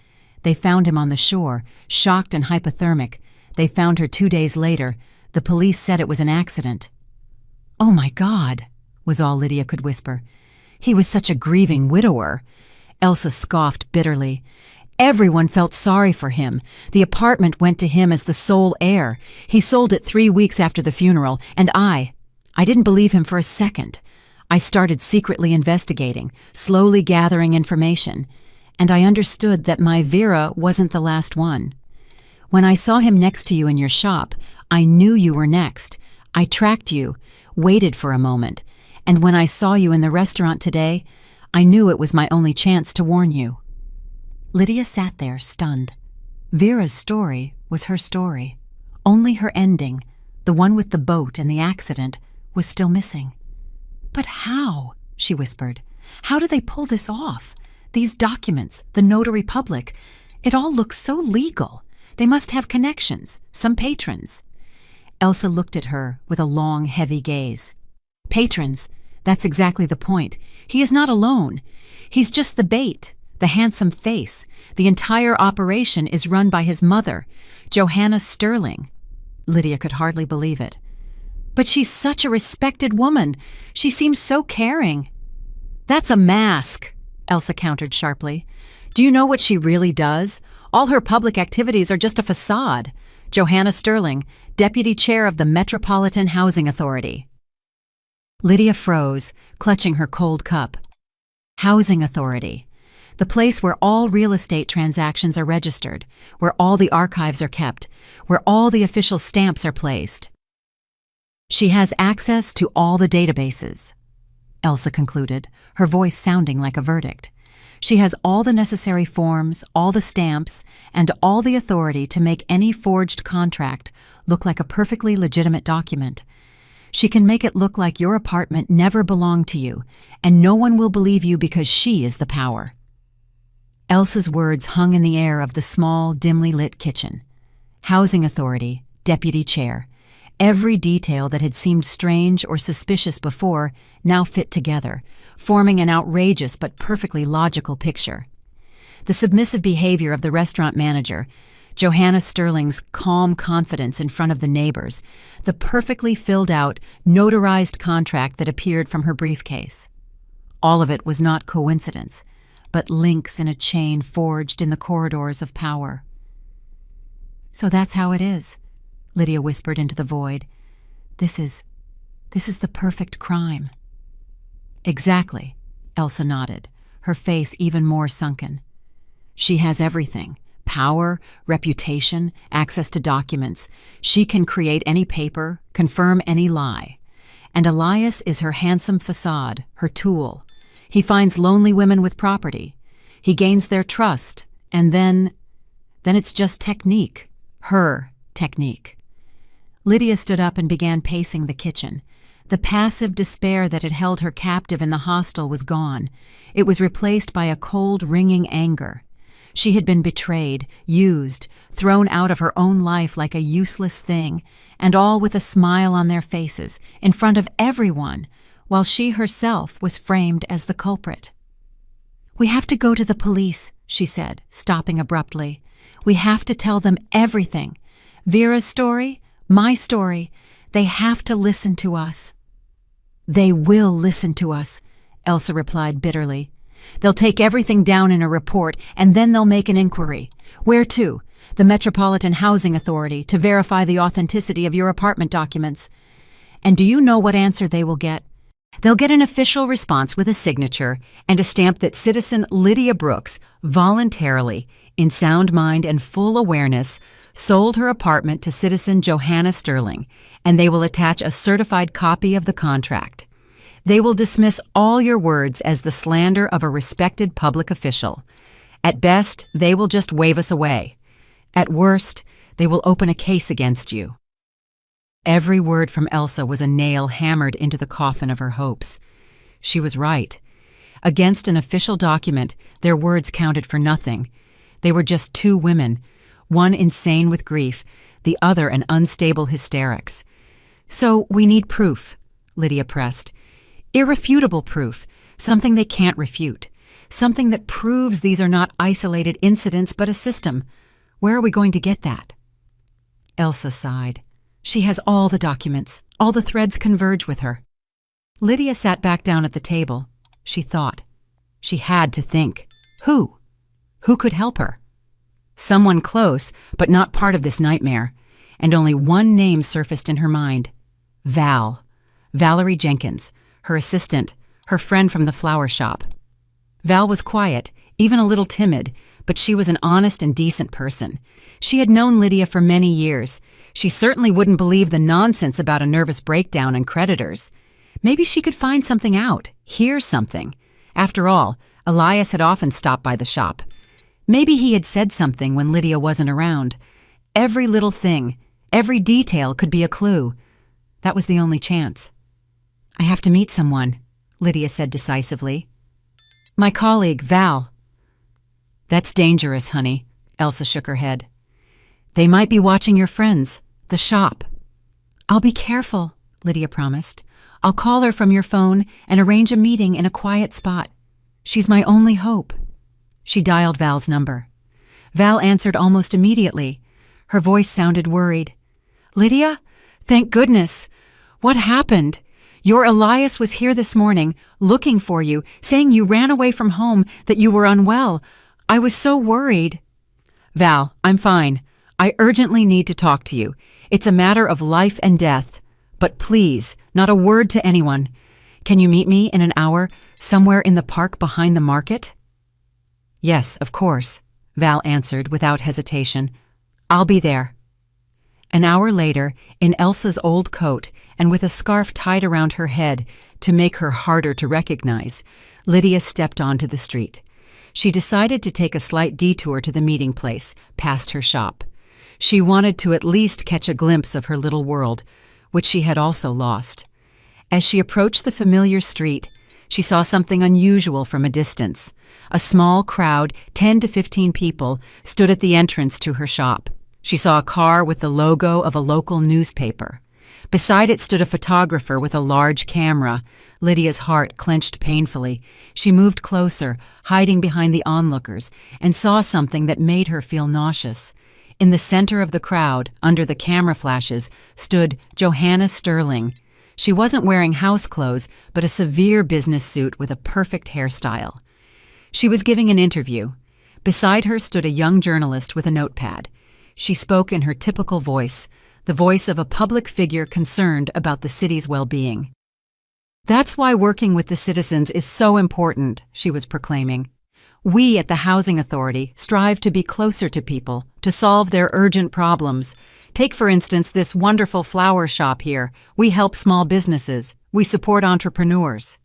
They found him on the shore, shocked and hypothermic. They found her 2 days later. The police said it was an accident. "Oh my God," was all Lydia could whisper. "He was such a grieving widower." Elsa scoffed bitterly. Everyone felt sorry for him. The apartment went to him as the sole heir. He sold it 3 weeks after the funeral, and I didn't believe him for a second. I started secretly investigating, slowly gathering information, and I understood that my Vera wasn't the last one. When I saw him next to you in your shop, I knew you were next. I tracked you, waited for a moment, and when I saw you in the restaurant today, I knew it was my only chance to warn you." Lydia sat there, stunned. Vera's story was her story. Only her ending, the one with the boat and the accident, was still missing. "But how?" she whispered. "How do they pull this off? These documents, the notary public, it all looks so legal. They must have connections, some patrons." Elsa looked at her with a long, heavy gaze. "Patrons, that's exactly the point. He is not alone. He's just the bait, the handsome face. The entire operation is run by his mother, Johanna Sterling." Lydia could hardly believe it. "But she's such a respected woman. She seems so caring." "That's a mask," Elsa countered sharply. "Do you know what she really does? All her public activities are just a facade. Johanna Sterling, Deputy Chair of the Metropolitan Housing Authority." Lydia froze, clutching her cold cup. Housing Authority. The place where all real estate transactions are registered, where all the archives are kept, where all the official stamps are placed. "She has access to all the databases," Elsa concluded, her voice sounding like a verdict. "She has all the necessary forms, all the stamps, and all the authority to make any forged contract look like a perfectly legitimate document. She can make it look like your apartment never belonged to you, and no one will believe you because she is the power." Elsa's words hung in the air of the small, dimly lit kitchen. Housing Authority, Deputy Chair. Every detail that had seemed strange or suspicious before now fit together, forming an outrageous but perfectly logical picture. The submissive behavior of the restaurant manager, Johanna Sterling's calm confidence in front of the neighbors, the perfectly filled-out, notarized contract that appeared from her briefcase. All of it was not coincidence, but links in a chain forged in the corridors of power. "So that's how it is," Lydia whispered into the void. This is the perfect crime." "Exactly," Elsa nodded, her face even more sunken. "She has everything. Power, reputation, access to documents. She can create any paper, confirm any lie. And Elias is her handsome facade, her tool. He finds lonely women with property. He gains their trust, and then it's just technique. Her technique." Lydia stood up and began pacing the kitchen. The passive despair that had held her captive in the hostel was gone. It was replaced by a cold, ringing anger. She had been betrayed, used, thrown out of her own life like a useless thing, and all with a smile on their faces, in front of everyone, while she herself was framed as the culprit. "We have to go to the police," she said, stopping abruptly. "We have to tell them everything. Vera's story, my story. They have to listen to us." "They will listen to us," Elsa replied bitterly. "They'll take everything down in a report, and then they'll make an inquiry. Where to? The Metropolitan Housing Authority, to verify the authenticity of your apartment documents. And do you know what answer they will get? They'll get an official response with a signature and a stamp that citizen Lydia Brooks voluntarily, in sound mind and full awareness, sold her apartment to citizen Johanna Sterling, and they will attach a certified copy of the contract. They will dismiss all your words as the slander of a respected public official. At best, they will just wave us away. At worst, they will open a case against you." Every word from Elsa was a nail hammered into the coffin of her hopes. She was right. Against an official document, their words counted for nothing. They were just two women, one insane with grief, the other an unstable hysterics. "So we need proof," Lydia pressed. "Irrefutable proof, something they can't refute, something that proves these are not isolated incidents but a system. Where are we going to get that? Elsa sighed. She has all the documents. All the threads converge with her. Lydia sat back down at the table. She thought. She had to think. Who? Who could help her? Someone close, but not part of this nightmare. And only one name surfaced in her mind. Val. Valerie Jenkins, her assistant, her friend from the flower shop. Val was quiet, even a little timid, but she was an honest and decent person. She had known Lydia for many years. She certainly wouldn't believe the nonsense about a nervous breakdown and creditors. Maybe she could find something out, hear something. After all, Elias had often stopped by the shop. Maybe he had said something when Lydia wasn't around. Every little thing, every detail could be a clue. That was the only chance. I have to meet someone, Lydia said decisively. My colleague, Val. That's dangerous, honey, Elsa shook her head. They might be watching your friends, the shop. I'll be careful, Lydia promised. I'll call her from your phone and arrange a meeting in a quiet spot. She's my only hope. She dialed Val's number. Val answered almost immediately. Her voice sounded worried. Lydia? Thank goodness. What happened? Your Elias was here this morning, looking for you, saying you ran away from home, that you were unwell. I was so worried. Val, I'm fine. I urgently need to talk to you. It's a matter of life and death. But please, not a word to anyone. Can you meet me in an hour, somewhere in the park behind the market? Yes, of course, Val answered without hesitation. I'll be there. An hour later, in Elsa's old coat and with a scarf tied around her head to make her harder to recognize, Lydia stepped onto the street. She decided to take a slight detour to the meeting place, past her shop. She wanted to at least catch a glimpse of her little world, which she had also lost. As she approached the familiar street, she saw something unusual from a distance. A small crowd, 10 to 15 people, stood at the entrance to her shop. She saw a car with the logo of a local newspaper. Beside it stood a photographer with a large camera. Lydia's heart clenched painfully. She moved closer, hiding behind the onlookers, and saw something that made her feel nauseous. In the center of the crowd, under the camera flashes, stood Johanna Sterling. She wasn't wearing house clothes, but a severe business suit with a perfect hairstyle. She was giving an interview. Beside her stood a young journalist with a notepad. She spoke in her typical voice, the voice of a public figure concerned about the city's well-being. That's why working with the citizens is so important, she was proclaiming. We at the Housing Authority strive to be closer to people, to solve their urgent problems. Take, for instance, this wonderful flower shop here. We help small businesses. We support entrepreneurs.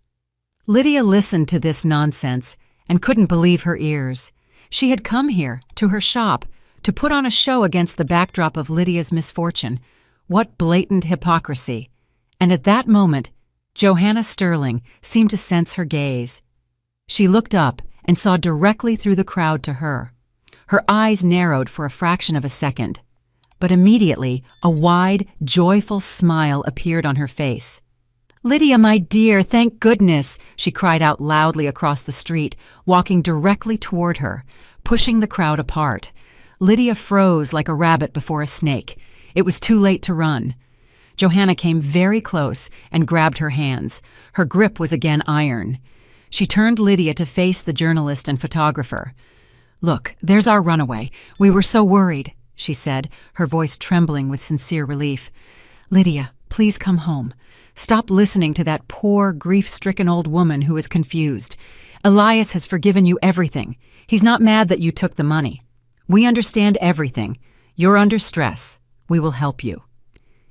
Lydia listened to this nonsense and couldn't believe her ears. She had come here, to her shop, to put on a show against the backdrop of Lydia's misfortune. What blatant hypocrisy. And at that moment, Johanna Sterling seemed to sense her gaze. She looked up and saw directly through the crowd to her. Her eyes narrowed for a fraction of a second, but immediately a wide, joyful smile appeared on her face. Lydia, my dear, thank goodness, she cried out loudly across the street, walking directly toward her, pushing the crowd apart. Lydia froze like a rabbit before a snake. It was too late to run. Johanna came very close and grabbed her hands. Her grip was again iron. She turned Lydia to face the journalist and photographer. Look, there's our runaway. We were so worried, she said, her voice trembling with sincere relief. Lydia, please come home. Stop listening to that poor, grief-stricken old woman who is confused. Elias has forgiven you everything. He's not mad that you took the money. We understand everything. You're under stress. We will help you.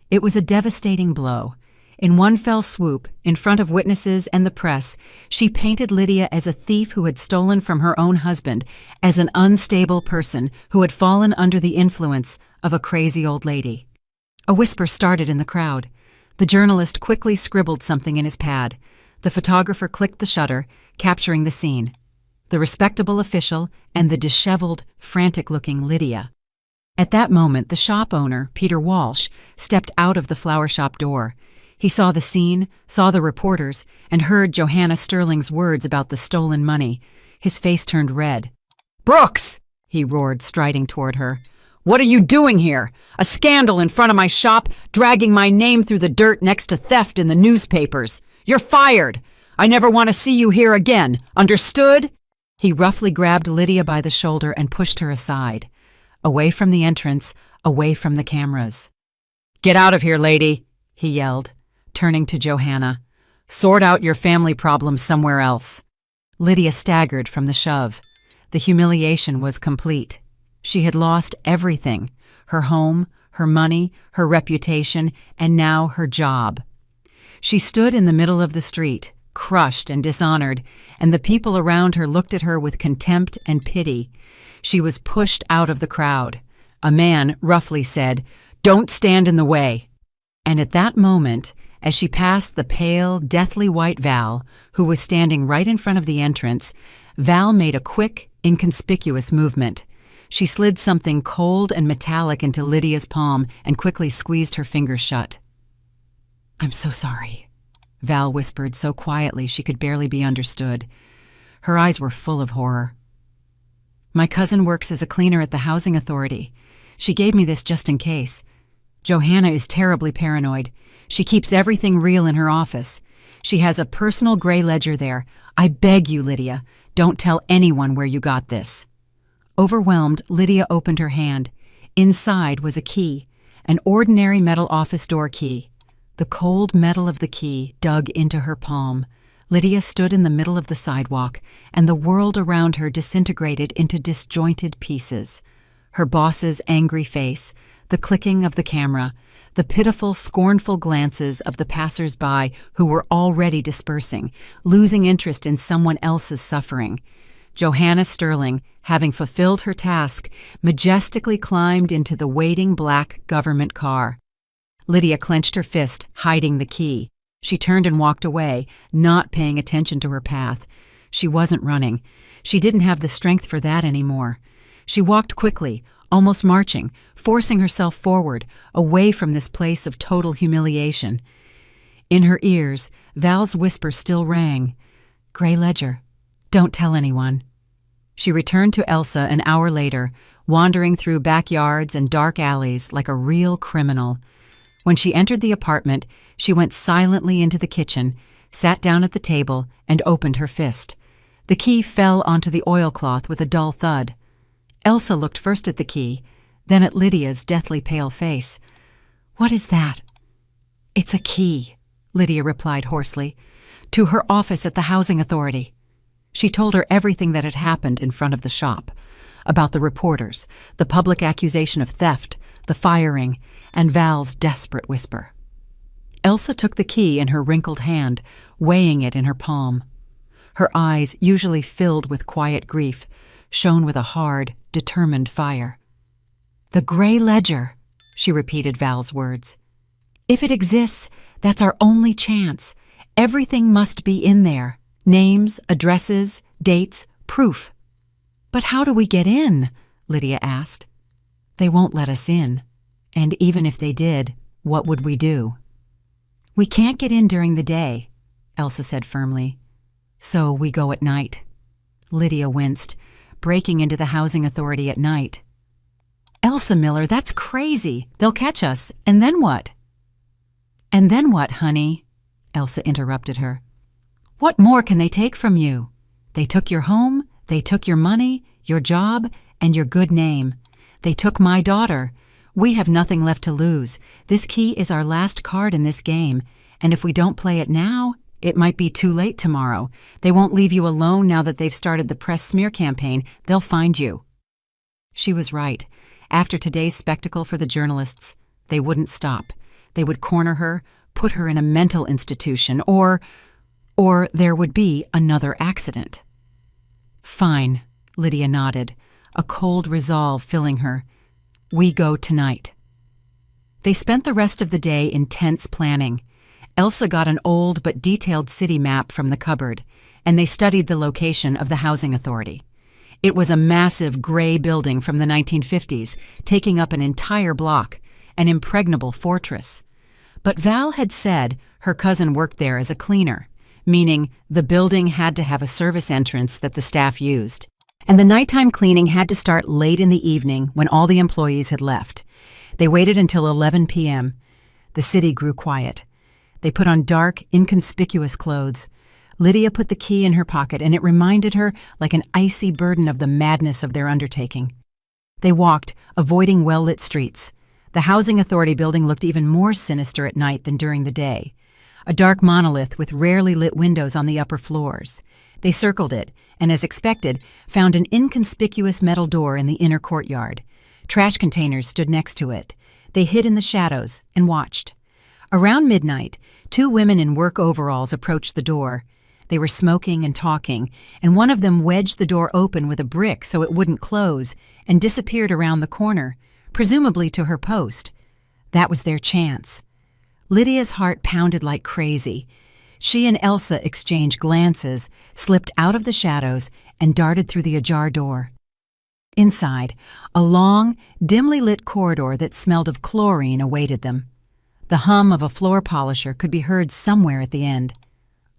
It was a devastating blow. In one fell swoop, in front of witnesses and the press, she painted Lydia as a thief who had stolen from her own husband, as an unstable person who had fallen under the influence of a crazy old lady. A whisper started in the crowd. The journalist quickly scribbled something in his pad. The photographer clicked the shutter, capturing the scene. The respectable official and the disheveled, frantic-looking Lydia. At that moment, the shop owner, Peter Walsh, stepped out of the flower shop door. He saw the scene, saw the reporters, and heard Johanna Sterling's words about the stolen money. His face turned red. "Brooks!" he roared, striding toward her. "What are you doing here? A scandal in front of my shop, dragging my name through the dirt next to theft in the newspapers. You're fired! I never want to see you here again. Understood?" He roughly grabbed Lydia by the shoulder and pushed her aside. Away from the entrance, away from the cameras. "Get out of here, lady," he yelled, turning to Johanna. "Sort out your family problems somewhere else." Lydia staggered from the shove. The humiliation was complete. She had lost everything: her home, her money, her reputation, and now her job. She stood in the middle of the street, crushed and dishonored, and the people around her looked at her with contempt and pity. She was pushed out of the crowd. A man roughly said, "Don't stand in the way." And at that moment, as she passed the pale, deathly white Val, who was standing right in front of the entrance, Val made a quick, inconspicuous movement. She slid something cold and metallic into Lydia's palm and quickly squeezed her fingers shut. "I'm so sorry," Val whispered so quietly she could barely be understood. Her eyes were full of horror. "My cousin works as a cleaner at the housing authority. She gave me this just in case. Johanna is terribly paranoid. She keeps everything real in her office. She has a personal gray ledger there. I beg you, Lydia, don't tell anyone where you got this." Overwhelmed, Lydia opened her hand. Inside was a key, an ordinary metal office door key. The cold metal of the key dug into her palm. Lydia stood in the middle of the sidewalk, and the world around her disintegrated into disjointed pieces. Her boss's angry face, the clicking of the camera, the pitiful, scornful glances of the passers-by who were already dispersing, losing interest in someone else's suffering. Johanna Sterling, having fulfilled her task, majestically climbed into the waiting black government car. Lydia clenched her fist, hiding the key. She turned and walked away, not paying attention to her path. She wasn't running. She didn't have the strength for that anymore. She walked quickly, almost marching, forcing herself forward, away from this place of total humiliation. In her ears, Val's whisper still rang. "Gray ledger. Don't tell anyone." She returned to Elsa an hour later, wandering through backyards and dark alleys like a real criminal. When she entered the apartment, she went silently into the kitchen, sat down at the table, and opened her fist. The key fell onto the oilcloth with a dull thud. Elsa looked first at the key, then at Lydia's deathly pale face. "What is that?" "It's a key," Lydia replied hoarsely, "to her office at the housing authority." She told her everything that had happened in front of the shop, about the reporters, the public accusation of theft, the firing, and Val's desperate whisper. Elsa took the key in her wrinkled hand, weighing it in her palm. Her eyes, usually filled with quiet grief, shone with a hard, determined fire. "The gray ledger," she repeated Val's words. "If it exists, that's our only chance. Everything must be in there. Names, addresses, dates, proof." "But how do we get in?" Lydia asked. "They won't let us in. And even if they did, what would we do?" "We can't get in during the day," Elsa said firmly. "So we go at night." Lydia winced, breaking into the housing authority at night. "Elsa Miller, that's crazy. They'll catch us. And then what?" "And then what, honey?" Elsa interrupted her. "What more can they take from you? They took your home, they took your money, your job, and your good name. They took my daughter. We have nothing left to lose. This key is our last card in this game, and if we don't play it now, it might be too late tomorrow. They won't leave you alone now that they've started the press smear campaign. They'll find you." She was right. After today's spectacle for the journalists, they wouldn't stop. They would corner her, put her in a mental institution, or there would be another accident. "Fine," Lydia nodded, a cold resolve filling her. "We go tonight." They spent the rest of the day in tense planning. Elsa got an old but detailed city map from the cupboard, and they studied the location of the housing authority. It was a massive gray building from the 1950s, taking up an entire block, an impregnable fortress. But Val had said her cousin worked there as a cleaner, meaning the building had to have a service entrance that the staff used. And the nighttime cleaning had to start late in the evening when all the employees had left. They waited until 11 p.m. The city grew quiet. They put on dark, inconspicuous clothes. Lydia put the key in her pocket, and it reminded her like an icy burden of the madness of their undertaking. They walked, avoiding well-lit streets. The housing authority building looked even more sinister at night than during the day. A dark monolith with rarely lit windows on the upper floors. They circled it, and as expected, found an inconspicuous metal door in the inner courtyard. Trash containers stood next to it. They hid in the shadows and watched. Around midnight, two women in work overalls approached the door. They were smoking and talking, and one of them wedged the door open with a brick so it wouldn't close and disappeared around the corner, presumably to her post. That was their chance. Lydia's heart pounded like crazy. She and Elsa exchanged glances, slipped out of the shadows, and darted through the ajar door. Inside, a long, dimly lit corridor that smelled of chlorine awaited them. The hum of a floor polisher could be heard somewhere at the end.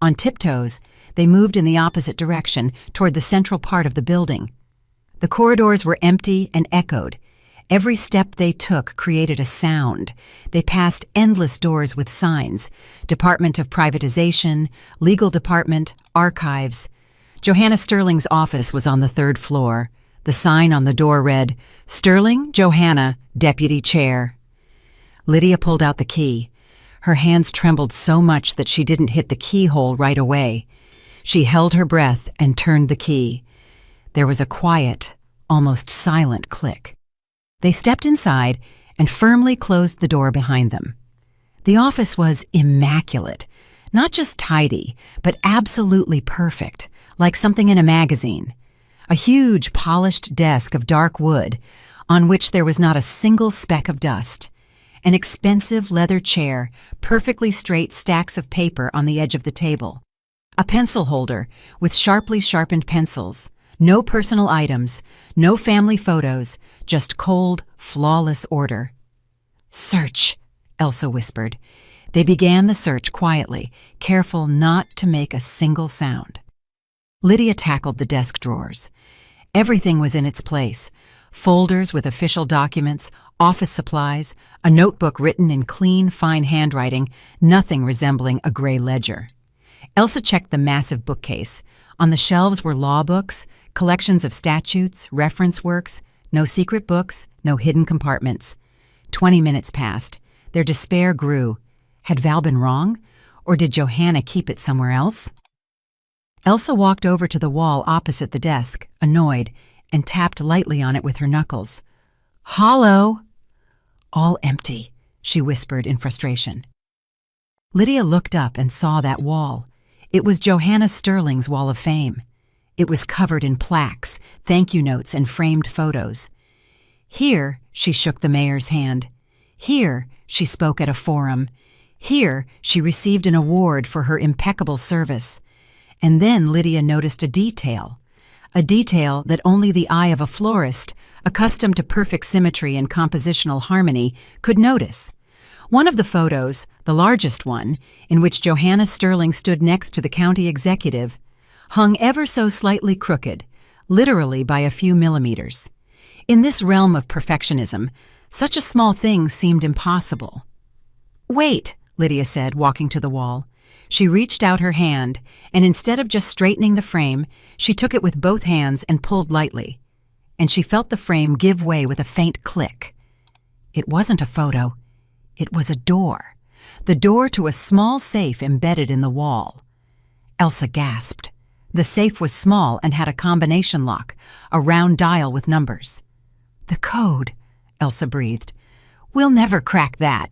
On tiptoes, they moved in the opposite direction, toward the central part of the building. The corridors were empty and echoed. Every step they took created a sound. They passed endless doors with signs: Department of Privatization, Legal Department, Archives. Johanna Sterling's office was on the third floor. The sign on the door read, "Sterling, Johanna, Deputy Chair." Lydia pulled out the key. Her hands trembled so much that she didn't hit the keyhole right away. She held her breath and turned the key. There was a quiet, almost silent click. They stepped inside and firmly closed the door behind them. The office was immaculate, not just tidy, but absolutely perfect, like something in a magazine. A huge polished desk of dark wood, on which there was not a single speck of dust. An expensive leather chair, perfectly straight stacks of paper on the edge of the table. A pencil holder with sharply sharpened pencils. No personal items, no family photos, just cold, flawless order. "Search," Elsa whispered. They began the search quietly, careful not to make a single sound. Lydia tackled the desk drawers. Everything was in its place. Folders with official documents, office supplies, a notebook written in clean, fine handwriting, nothing resembling a gray ledger. Elsa checked the massive bookcase. On the shelves were law books, collections of statutes, reference works, no secret books, no hidden compartments. 20 minutes passed. Their despair grew. Had Val been wrong? Or did Johanna keep it somewhere else? Elsa walked over to the wall opposite the desk, annoyed, and tapped lightly on it with her knuckles. "Hollow!" "All empty," she whispered in frustration. Lydia looked up and saw that wall. It was Johanna Sterling's Wall of Fame. It was covered in plaques, thank you notes, and framed photos. Here, she shook the mayor's hand. Here, she spoke at a forum. Here, she received an award for her impeccable service. And then Lydia noticed a detail that only the eye of a florist, accustomed to perfect symmetry and compositional harmony, could notice. One of the photos, the largest one, in which Johanna Sterling stood next to the county executive, hung ever so slightly crooked, literally by a few millimeters. In this realm of perfectionism, such a small thing seemed impossible. "Wait," Lydia said, walking to the wall. She reached out her hand, and instead of just straightening the frame, she took it with both hands and pulled lightly. And she felt the frame give way with a faint click. It wasn't a photo. It was a door. The door to a small safe embedded in the wall. Elsa gasped. The safe was small and had a combination lock, a round dial with numbers. "The code," Elsa breathed. "We'll never crack that."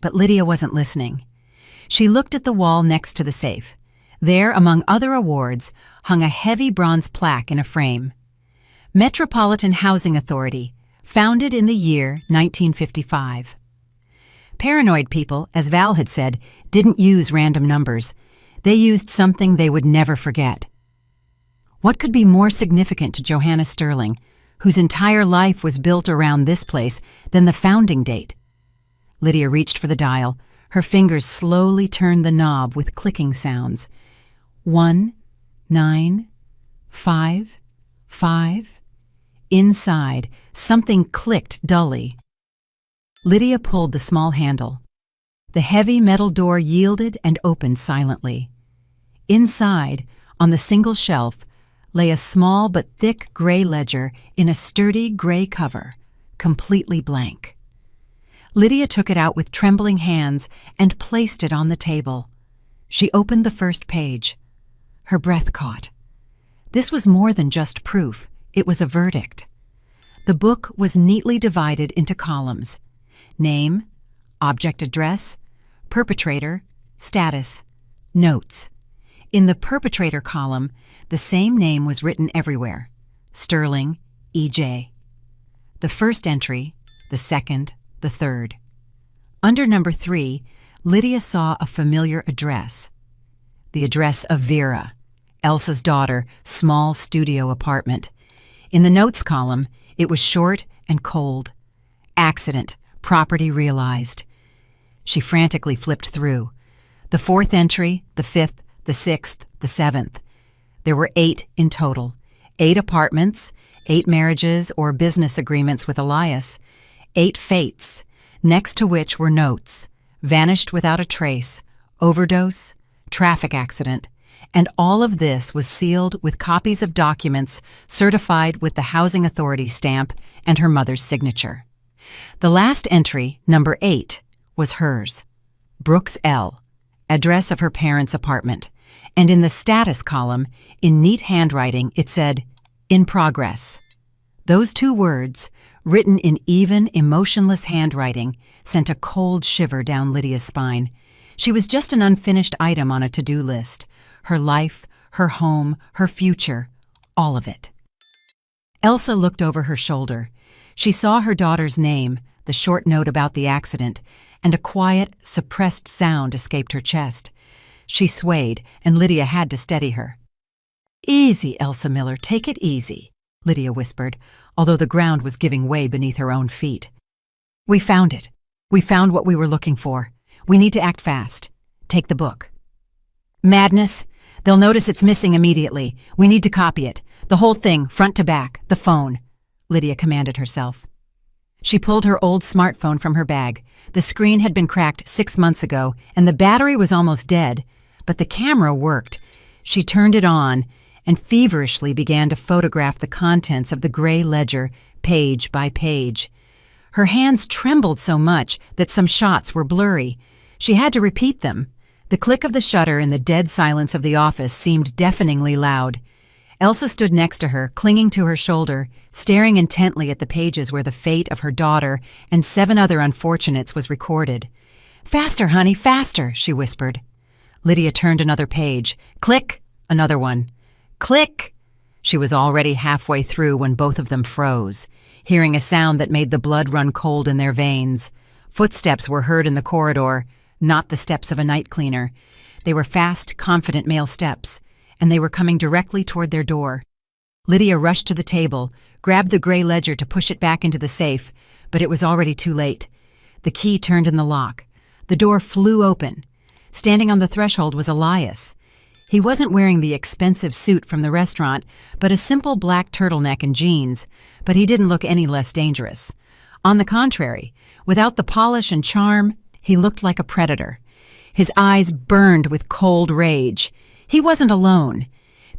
But Lydia wasn't listening. She looked at the wall next to the safe. There, among other awards, hung a heavy bronze plaque in a frame. Metropolitan Housing Authority, founded in the year 1955. Paranoid people, as Val had said, didn't use random numbers. They used something they would never forget. What could be more significant to Johanna Sterling, whose entire life was built around this place, than the founding date? Lydia reached for the dial, Her fingers slowly turned the knob with clicking sounds. 1, 9, 5, 5. Inside, something clicked dully. Lydia pulled the small handle. The heavy metal door yielded and opened silently. Inside, on the single shelf, lay a small but thick gray ledger in a sturdy gray cover, completely blank. Lydia took it out with trembling hands and placed it on the table. She opened the first page. Her breath caught. This was more than just proof. It was a verdict. The book was neatly divided into columns: name, object address, perpetrator, status, notes. In the perpetrator column, the same name was written everywhere: Sterling, E.J. The first entry, the second, the third. Under number 3, Lydia saw a familiar address. The address of Vera, Elsa's daughter, small studio apartment. In the notes column, it was short and cold. Accident, property realized. She frantically flipped through. The 4th entry, the 5th, the 6th, the 7th. There were 8 in total. 8 apartments, 8 marriages or business agreements with Elias, 8 fates, next to which were notes: vanished without a trace, overdose, traffic accident, and all of this was sealed with copies of documents certified with the Housing Authority stamp and her mother's signature. The last entry, number 8, was hers: Brooks L., address of her parents' apartment, and in the status column, in neat handwriting, it said, "In progress." Those 2 words, written in even, emotionless handwriting, sent a cold shiver down Lydia's spine. She was just an unfinished item on a to-do list. Her life, her home, her future, all of it. Elsa looked over her shoulder. She saw her daughter's name, the short note about the accident, and a quiet, suppressed sound escaped her chest. She swayed, and Lydia had to steady her. "Easy, Elsa Miller, take it easy," Lydia whispered, although the ground was giving way beneath her own feet. "We found it. We found what we were looking for. We need to act fast. Take the book." "Madness. They'll notice it's missing immediately. We need to copy it. The whole thing, front to back, the phone," Lydia commanded herself. She pulled her old smartphone from her bag. The screen had been cracked 6 months ago, and the battery was almost dead, but the camera worked. She turned it on and feverishly began to photograph the contents of the gray ledger, page by page. Her hands trembled so much that some shots were blurry. She had to repeat them. The click of the shutter in the dead silence of the office seemed deafeningly loud. Elsa stood next to her, clinging to her shoulder, staring intently at the pages where the fate of her daughter and 7 other unfortunates was recorded. "Faster, honey, faster," she whispered. Lydia turned another page. Click, another one. Click! She was already halfway through when both of them froze, hearing a sound that made the blood run cold in their veins. Footsteps were heard in the corridor, not the steps of a night cleaner. They were fast, confident male steps, and they were coming directly toward their door. Lydia rushed to the table, grabbed the gray ledger to push it back into the safe, but it was already too late. The key turned in the lock. The door flew open. Standing on the threshold was Elias. He wasn't wearing the expensive suit from the restaurant, but a simple black turtleneck and jeans, but he didn't look any less dangerous. On the contrary, without the polish and charm, he looked like a predator. His eyes burned with cold rage. He wasn't alone.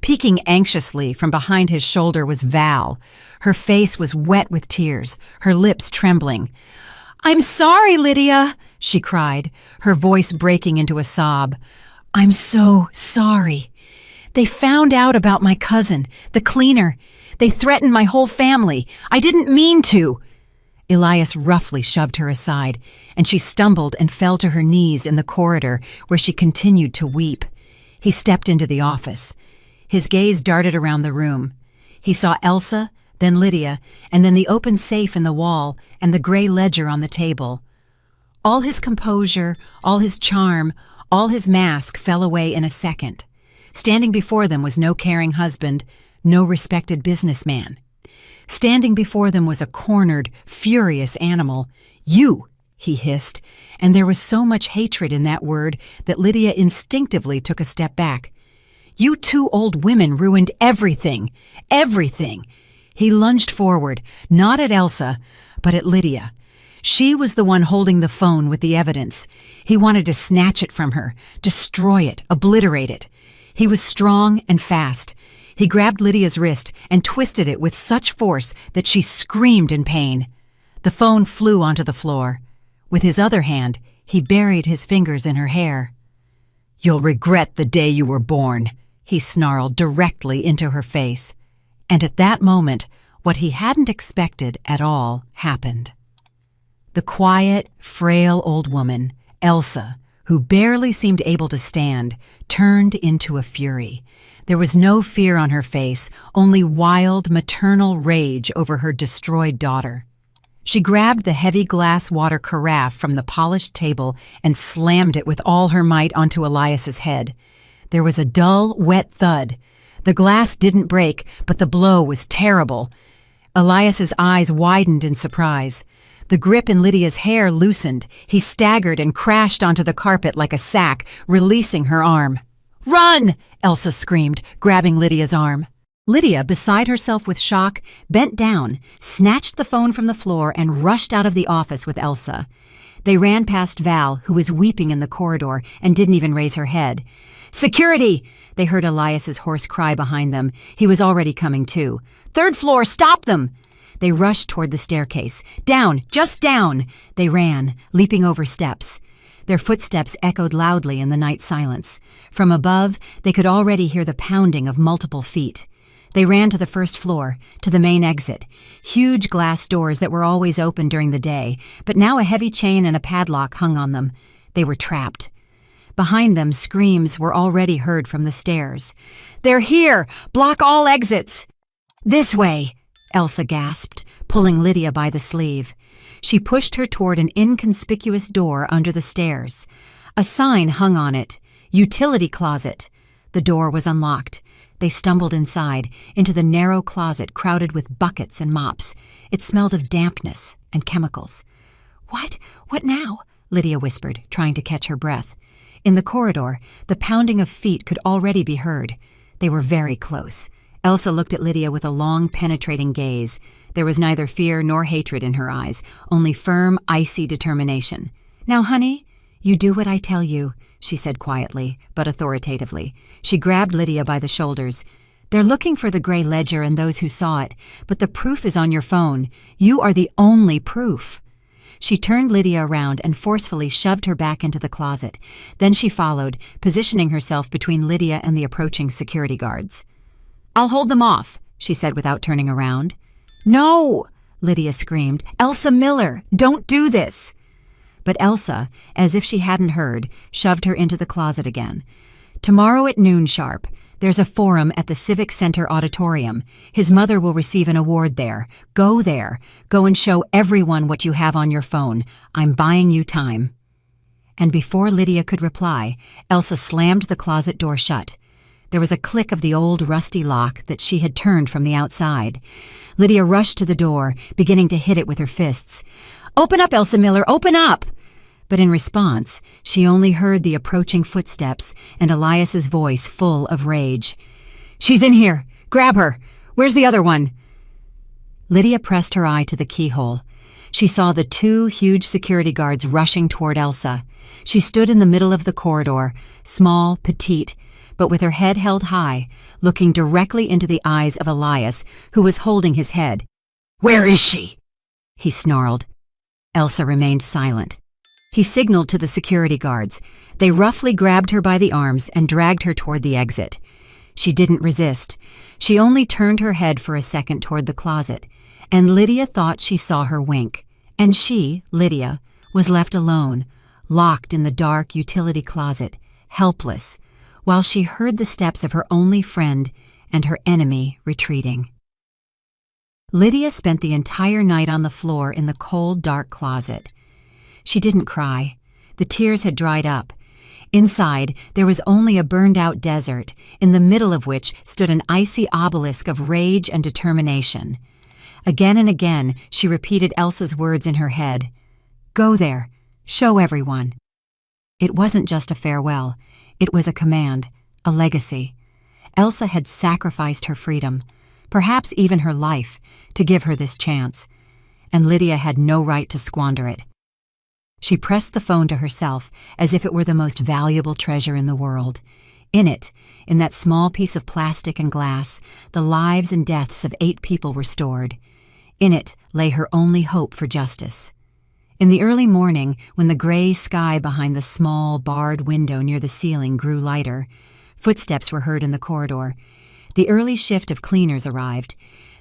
Peeking anxiously from behind his shoulder was Val. Her face was wet with tears, her lips trembling. "I'm sorry, Lydia," she cried, her voice breaking into a sob. "I'm so sorry. They found out about my cousin, the cleaner. They threatened my whole family. I didn't mean to." Elias roughly shoved her aside, and she stumbled and fell to her knees in the corridor, where she continued to weep. He stepped into the office. His gaze darted around the room. He saw Elsa, then Lydia, and then the open safe in the wall and the gray ledger on the table. All his composure, all his charm, all his mask fell away in a second. Standing before them was no caring husband, no respected businessman. Standing before them was a cornered, furious animal. "You," he hissed, and there was so much hatred in that word that Lydia instinctively took a step back. "You two old women ruined everything. Everything." He lunged forward, not at Elsa, but at Lydia. She was the one holding the phone with the evidence. He wanted to snatch it from her, destroy it, obliterate it. He was strong and fast. He grabbed Lydia's wrist and twisted it with such force that she screamed in pain. The phone flew onto the floor. With his other hand, he buried his fingers in her hair. "You'll regret the day you were born," he snarled directly into her face. And at that moment, what he hadn't expected at all happened. The quiet, frail old woman, Elsa, who barely seemed able to stand, turned into a fury. There was no fear on her face, only wild, maternal rage over her destroyed daughter. She grabbed the heavy glass water carafe from the polished table and slammed it with all her might onto Elias's head. There was a dull, wet thud. The glass didn't break, but the blow was terrible. Elias's eyes widened in surprise. The grip in Lydia's hair loosened. He staggered and crashed onto the carpet like a sack, releasing her arm. "Run!" Elsa screamed, grabbing Lydia's arm. Lydia, beside herself with shock, bent down, snatched the phone from the floor, and rushed out of the office with Elsa. They ran past Val, who was weeping in the corridor and didn't even raise her head. "Security!" They heard Elias's hoarse cry behind them. He was already coming too. "Third floor, stop them!" They rushed toward the staircase. "Down! Just down!" They ran, leaping over steps. Their footsteps echoed loudly in the night silence. From above, they could already hear the pounding of multiple feet. They ran to the first floor, to the main exit. Huge glass doors that were always open during the day, but now a heavy chain and a padlock hung on them. They were trapped. Behind them, screams were already heard from the stairs. "They're here! Block all exits!" "This way!" Elsa gasped, pulling Lydia by the sleeve. She pushed her toward an inconspicuous door under the stairs. A sign hung on it, "Utility Closet." The door was unlocked. They stumbled inside, into the narrow closet crowded with buckets and mops. It smelled of dampness and chemicals. "What? What now?" Lydia whispered, trying to catch her breath. In the corridor, the pounding of feet could already be heard. They were very close. Elsa looked at Lydia with a long, penetrating gaze. There was neither fear nor hatred in her eyes, only firm, icy determination. "Now, honey, you do what I tell you," she said quietly, but authoritatively. She grabbed Lydia by the shoulders. "They're looking for the gray ledger and those who saw it, but the proof is on your phone. You are the only proof." She turned Lydia around and forcefully shoved her back into the closet. Then she followed, positioning herself between Lydia and the approaching security guards. "I'll hold them off," she said without turning around. "No!" Lydia screamed. "Elsa Miller, don't do this!" But Elsa, as if she hadn't heard, shoved her into the closet again. "Tomorrow at noon sharp, there's a forum at the Civic Center Auditorium. His mother will receive an award there. Go there. Go and show everyone what you have on your phone. I'm buying you time." And before Lydia could reply, Elsa slammed the closet door shut. There was a click of the old rusty lock that she had turned from the outside. Lydia rushed to the door, beginning to hit it with her fists. "Open up, Elsa Miller, open up!" But in response, she only heard the approaching footsteps and Elias's voice full of rage. "She's in here! Grab her! Where's the other one?" Lydia pressed her eye to the keyhole. She saw the two huge security guards rushing toward Elsa. She stood in the middle of the corridor, small, petite, but with her head held high, looking directly into the eyes of Elias, who was holding his head. "Where is she?" he snarled. Elsa remained silent. He signaled to the security guards. They roughly grabbed her by the arms and dragged her toward the exit. She didn't resist. She only turned her head for a second toward the closet, and Lydia thought she saw her wink. And she, Lydia, was left alone, locked in the dark utility closet, helpless, while she heard the steps of her only friend and her enemy retreating. Lydia spent the entire night on the floor in the cold, dark closet. She didn't cry. The tears had dried up. Inside, there was only a burned-out desert, in the middle of which stood an icy obelisk of rage and determination. Again and again, she repeated Elsa's words in her head. Go there. Show everyone." It wasn't just a farewell. It was a command, a legacy. Elsa had sacrificed her freedom, perhaps even her life, to give her this chance, and Lydia had no right to squander it. She pressed the phone to herself as if it were the most valuable treasure in the world. In it, in that small piece of plastic and glass, the lives and deaths of 8 people were stored. In it lay her only hope for justice. In the early morning, when the gray sky behind the small, barred window near the ceiling grew lighter, footsteps were heard in the corridor. The early shift of cleaners arrived.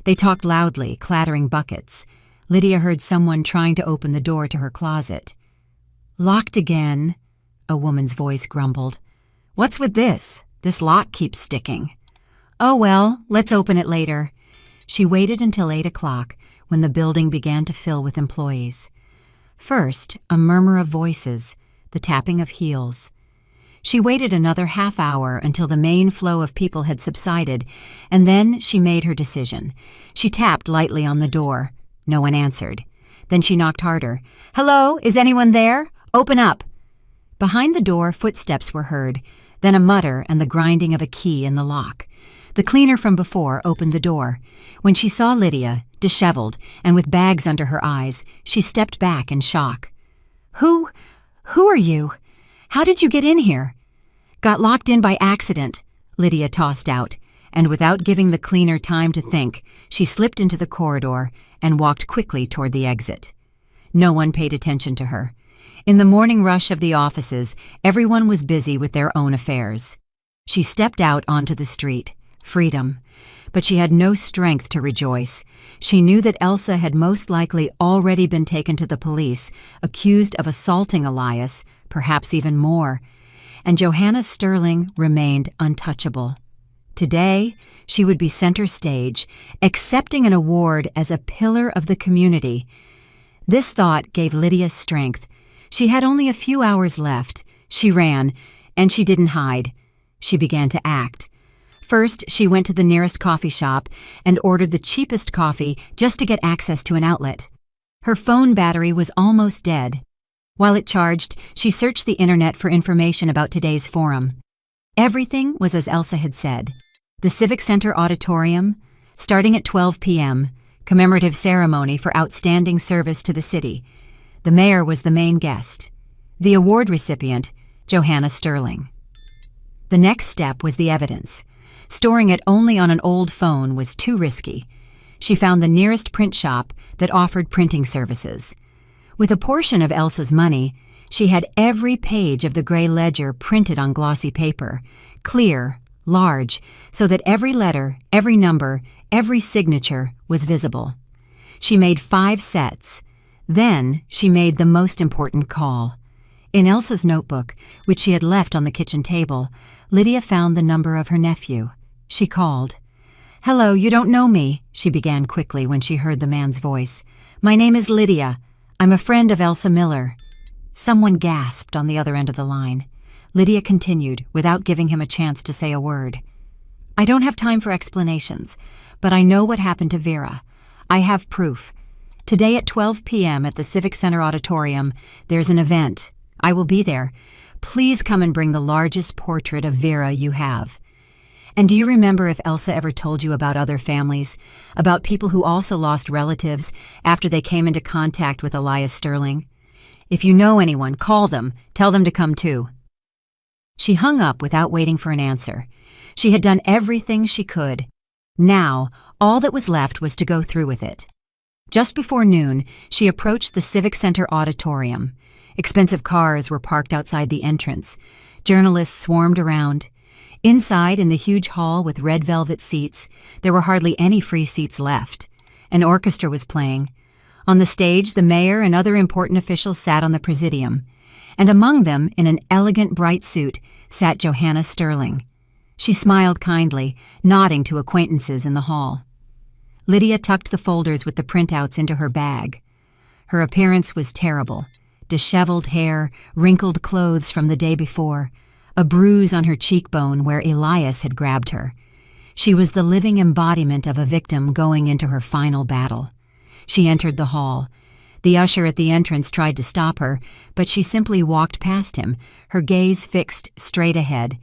They talked loudly, clattering buckets. Lydia heard someone trying to open the door to her closet. "Locked again," a woman's voice grumbled. "What's with this? This lock keeps sticking." "Oh well, let's open it later." She waited until 8 o'clock, when the building began to fill with employees. First, a murmur of voices, the tapping of heels. She waited another half hour until the main flow of people had subsided, and then she made her decision. She tapped lightly on the door. No one answered. Then she knocked harder. "Hello, is anyone there? Open up." Behind the door, footsteps were heard, then a mutter and the grinding of a key in the lock. The cleaner from before opened the door. When she saw Lydia, disheveled and with bags under her eyes, she stepped back in shock. Who are you? How did you get in here?" "Got locked in by accident," Lydia tossed out, and without giving the cleaner time to think, she slipped into the corridor and walked quickly toward the exit. No one paid attention to her. In the morning rush of the offices, everyone was busy with their own affairs. She stepped out onto the street. Freedom. But she had no strength to rejoice. She knew that Elsa had most likely already been taken to the police, accused of assaulting Elias, perhaps even more, and Johanna Sterling remained untouchable. Today, she would be center stage, accepting an award as a pillar of the community. This thought gave Lydia strength. She had only a few hours left. She ran, and she didn't hide. She began to act. First, she went to the nearest coffee shop and ordered the cheapest coffee just to get access to an outlet. Her phone battery was almost dead. While it charged, she searched the internet for information about today's forum. Everything was as Elsa had said. The Civic Center auditorium, starting at 12 p.m., commemorative ceremony for outstanding service to the city. The mayor was the main guest. The award recipient, Johanna Sterling. The next step was the evidence. Storing it only on an old phone was too risky. She found the nearest print shop that offered printing services. With a portion of Elsa's money, she had every page of the gray ledger printed on glossy paper, clear, large, so that every letter, every number, every signature was visible. She made 5 sets. Then she made the most important call. In Elsa's notebook, which she had left on the kitchen table, Lydia found the number of her nephew. She called. "Hello, you don't know me," she began quickly when she heard the man's voice. "My name is Lydia. I'm a friend of Elsa Miller." Someone gasped on the other end of the line. Lydia continued, without giving him a chance to say a word. "I don't have time for explanations, but I know what happened to Vera. I have proof. Today at 12 p.m. at the Civic Center Auditorium, there's an event. I will be there. Please come and bring the largest portrait of Vera you have. And do you remember if Elsa ever told you about other families, about people who also lost relatives after they came into contact with Elias Sterling? If you know anyone, call them. Tell them to come too." She hung up without waiting for an answer. She had done everything she could. Now, all that was left was to go through with it. Just before noon, she approached the Civic Center Auditorium. Expensive cars were parked outside the entrance. Journalists swarmed around. Inside, in the huge hall with red velvet seats, there were hardly any free seats left. An orchestra was playing. On the stage, the mayor and other important officials sat on the presidium, and among them, in an elegant bright suit, sat Johanna Sterling. She smiled kindly, nodding to acquaintances in the hall. Lydia tucked the folders with the printouts into her bag. Her appearance was terrible. Disheveled hair, wrinkled clothes from the day before, a bruise on her cheekbone where Elias had grabbed her. She was the living embodiment of a victim going into her final battle. She entered the hall. The usher at the entrance tried to stop her, but she simply walked past him, her gaze fixed straight ahead.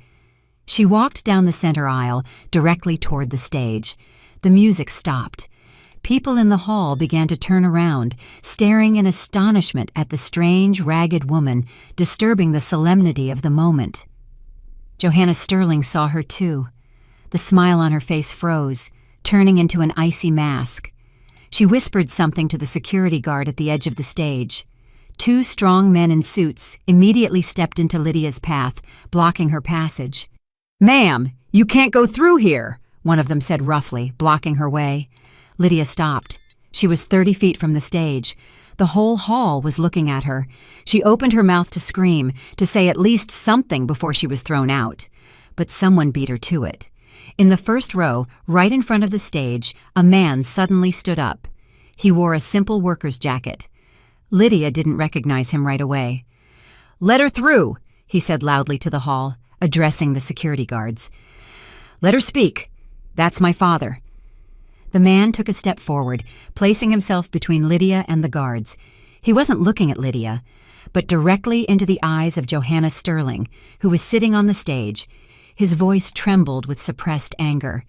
She walked down the center aisle, directly toward the stage. The music stopped. People in the hall began to turn around, staring in astonishment at the strange, ragged woman, disturbing the solemnity of the moment. Johanna Sterling saw her too. The smile on her face froze, turning into an icy mask. She whispered something to the security guard at the edge of the stage. Two strong men in suits immediately stepped into Lydia's path, blocking her passage. "Ma'am, you can't go through here," one of them said roughly, blocking her way. Lydia stopped. She was 30 feet from the stage. The whole hall was looking at her. She opened her mouth to scream, to say at least something before she was thrown out. But someone beat her to it. In the first row, right in front of the stage, a man suddenly stood up. He wore a simple worker's jacket. Lydia didn't recognize him right away. "Let her through," he said loudly to the hall, addressing the security guards. "Let her speak. That's my father." The man took a step forward, placing himself between Lydia and the guards. He wasn't looking at Lydia, but directly into the eyes of Johanna Sterling, who was sitting on the stage. His voice trembled with suppressed anger.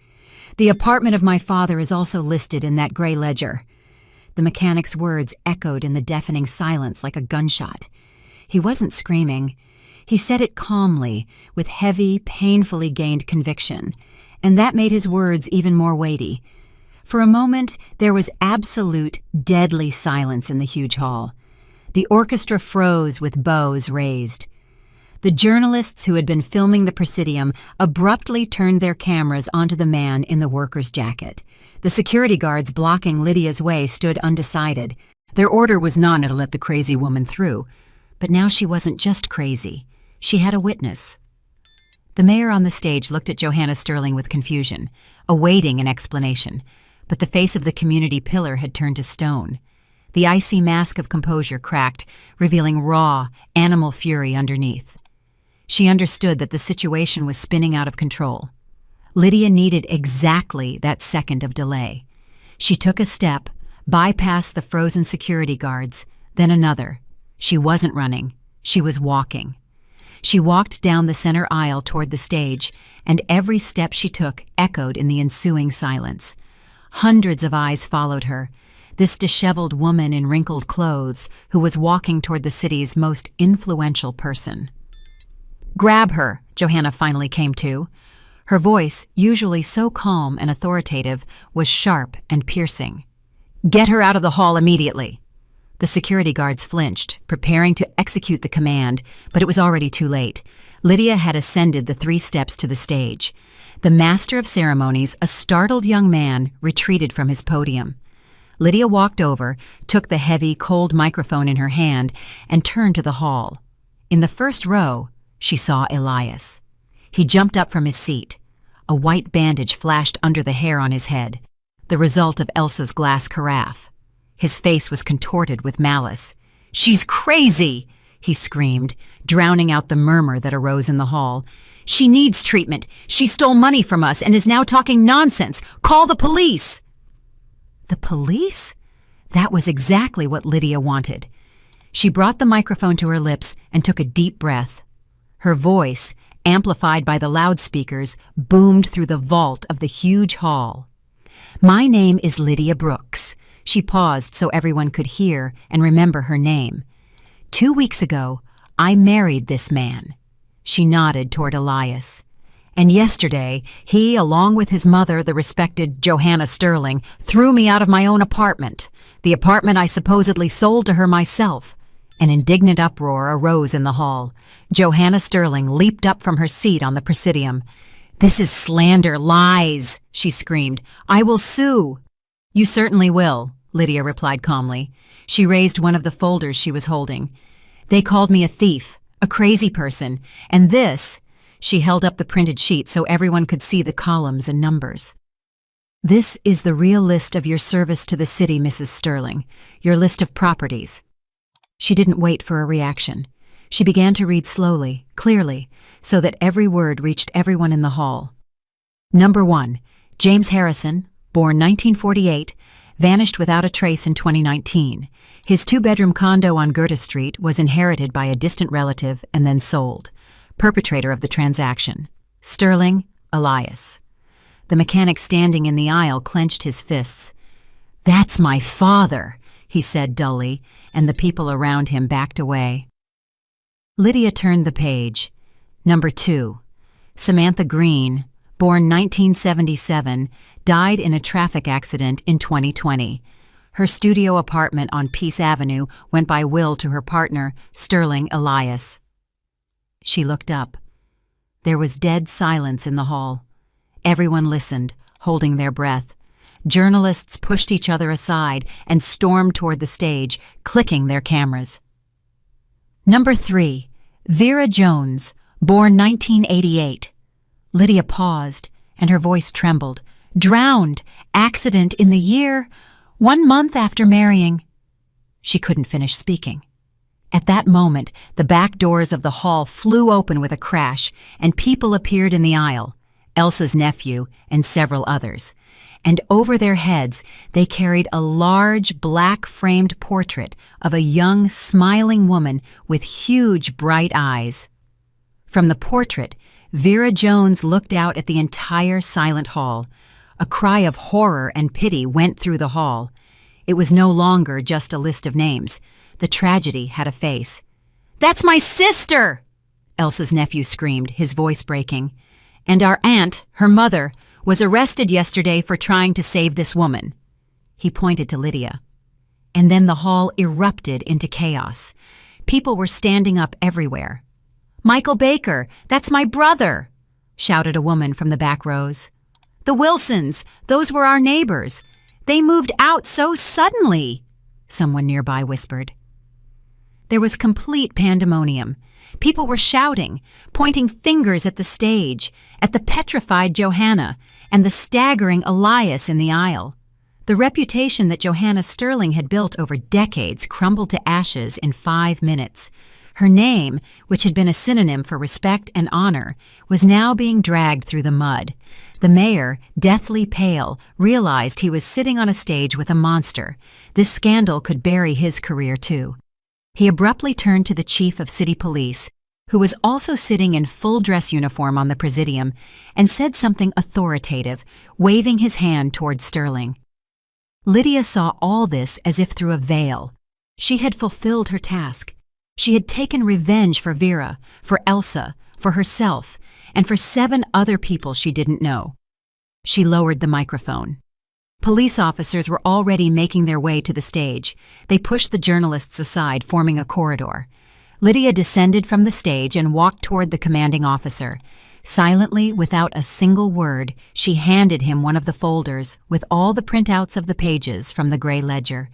"The apartment of my father is also listed in that gray ledger." The mechanic's words echoed in the deafening silence like a gunshot. He wasn't screaming. He said it calmly, with heavy, painfully gained conviction, and that made his words even more weighty. For a moment, there was absolute, deadly silence in the huge hall. The orchestra froze with bows raised. The journalists who had been filming the Presidium abruptly turned their cameras onto the man in the worker's jacket. The security guards blocking Lydia's way stood undecided. Their order was not to let the crazy woman through, but now she wasn't just crazy. She had a witness. The mayor on the stage looked at Johanna Sterling with confusion, awaiting an explanation, but the face of the community pillar had turned to stone. The icy mask of composure cracked, revealing raw, animal fury underneath. She understood that the situation was spinning out of control. Lydia needed exactly that second of delay. She took a step, bypassed the frozen security guards, then another. She wasn't running. She was walking. She walked down the center aisle toward the stage, and every step she took echoed in the ensuing silence. Hundreds of eyes followed her, this disheveled woman in wrinkled clothes who was walking toward the city's most influential person. "Grab her," Johanna finally came to. Her voice, usually so calm and authoritative, was sharp and piercing. "Get her out of the hall immediately." The security guards flinched, preparing to execute the command, but it was already too late. Lydia had ascended the 3 steps to the stage. The master of ceremonies, a startled young man, retreated from his podium. Lydia walked over, took the heavy, cold microphone in her hand, and turned to the hall. In the first row, she saw Elias. He jumped up from his seat. A white bandage flashed under the hair on his head, the result of Elsa's glass carafe. His face was contorted with malice. "She's crazy!" he screamed, drowning out the murmur that arose in the hall. "She needs treatment. She stole money from us and is now talking nonsense. Call the police!" The police? That was exactly what Lydia wanted. She brought the microphone to her lips and took a deep breath. Her voice, amplified by the loudspeakers, boomed through the vault of the huge hall. "My name is Lydia Brooks." She paused so everyone could hear and remember her name. "2 weeks ago, I married this man." She nodded toward Elias. "And yesterday, he, along with his mother, the respected Johanna Sterling, threw me out of my own apartment, the apartment I supposedly sold to her myself." An indignant uproar arose in the hall. Johanna Sterling leaped up from her seat on the Presidium. "This is slander, lies," she screamed. "I will sue." "You certainly will," Lydia replied calmly. She raised one of the folders she was holding. "They called me a thief, a crazy person, and this," she held up the printed sheet so everyone could see the columns and numbers. "This is the real list of your service to the city, Mrs. Sterling, your list of properties." She didn't wait for a reaction. She began to read slowly, clearly, so that every word reached everyone in the hall. Number 1, James Harrison, born 1948, vanished without a trace in 2019. His two-bedroom condo on Goethe Street was inherited by a distant relative and then sold. Perpetrator of the transaction: Sterling Elias. The mechanic standing in the aisle clenched his fists. "That's my father," he said dully, and the people around him backed away. Lydia turned the page. Number 2. Samantha Green, born 1977, died in a traffic accident in 2020. Her studio apartment on Peace Avenue went by will to her partner, Sterling Elias. She looked up. There was dead silence in the hall. Everyone listened, holding their breath. Journalists pushed each other aside and stormed toward the stage, clicking their cameras. Number 3. Vera Jones, born 1988. Lydia paused, and her voice trembled. Drowned, accident in the year, 1 month after marrying. She couldn't finish speaking. At that moment, the back doors of the hall flew open with a crash, and people appeared in the aisle, Elsa's nephew and several others. And over their heads, they carried a large, black-framed portrait of a young, smiling woman with huge, bright eyes. From the portrait, Vera Jones looked out at the entire silent hall. A cry of horror and pity went through the hall. It was no longer just a list of names. The tragedy had a face. "That's my sister!" Elsa's nephew screamed, his voice breaking. "And our aunt, her mother, was arrested yesterday for trying to save this woman." He pointed to Lydia. And then the hall erupted into chaos. People were standing up everywhere. "Michael Baker, that's my brother!" shouted a woman from the back rows. "The Wilsons, those were our neighbors. They moved out so suddenly," someone nearby whispered. There was complete pandemonium. People were shouting, pointing fingers at the stage, at the petrified Johanna, and the staggering Elias in the aisle. The reputation that Johanna Sterling had built over decades crumbled to ashes in 5 minutes. Her name, which had been a synonym for respect and honor, was now being dragged through the mud. The mayor, deathly pale, realized he was sitting on a stage with a monster. This scandal could bury his career too. He abruptly turned to the chief of city police, who was also sitting in full dress uniform on the presidium, and said something authoritative, waving his hand toward Sterling. Lydia saw all this as if through a veil. She had fulfilled her task. She had taken revenge for Vera, for Elsa, for herself, and for 7 other people she didn't know. She lowered the microphone. Police officers were already making their way to the stage. They pushed the journalists aside, forming a corridor. Lydia descended from the stage and walked toward the commanding officer. Silently, without a single word, she handed him one of the folders with all the printouts of the pages from the gray ledger.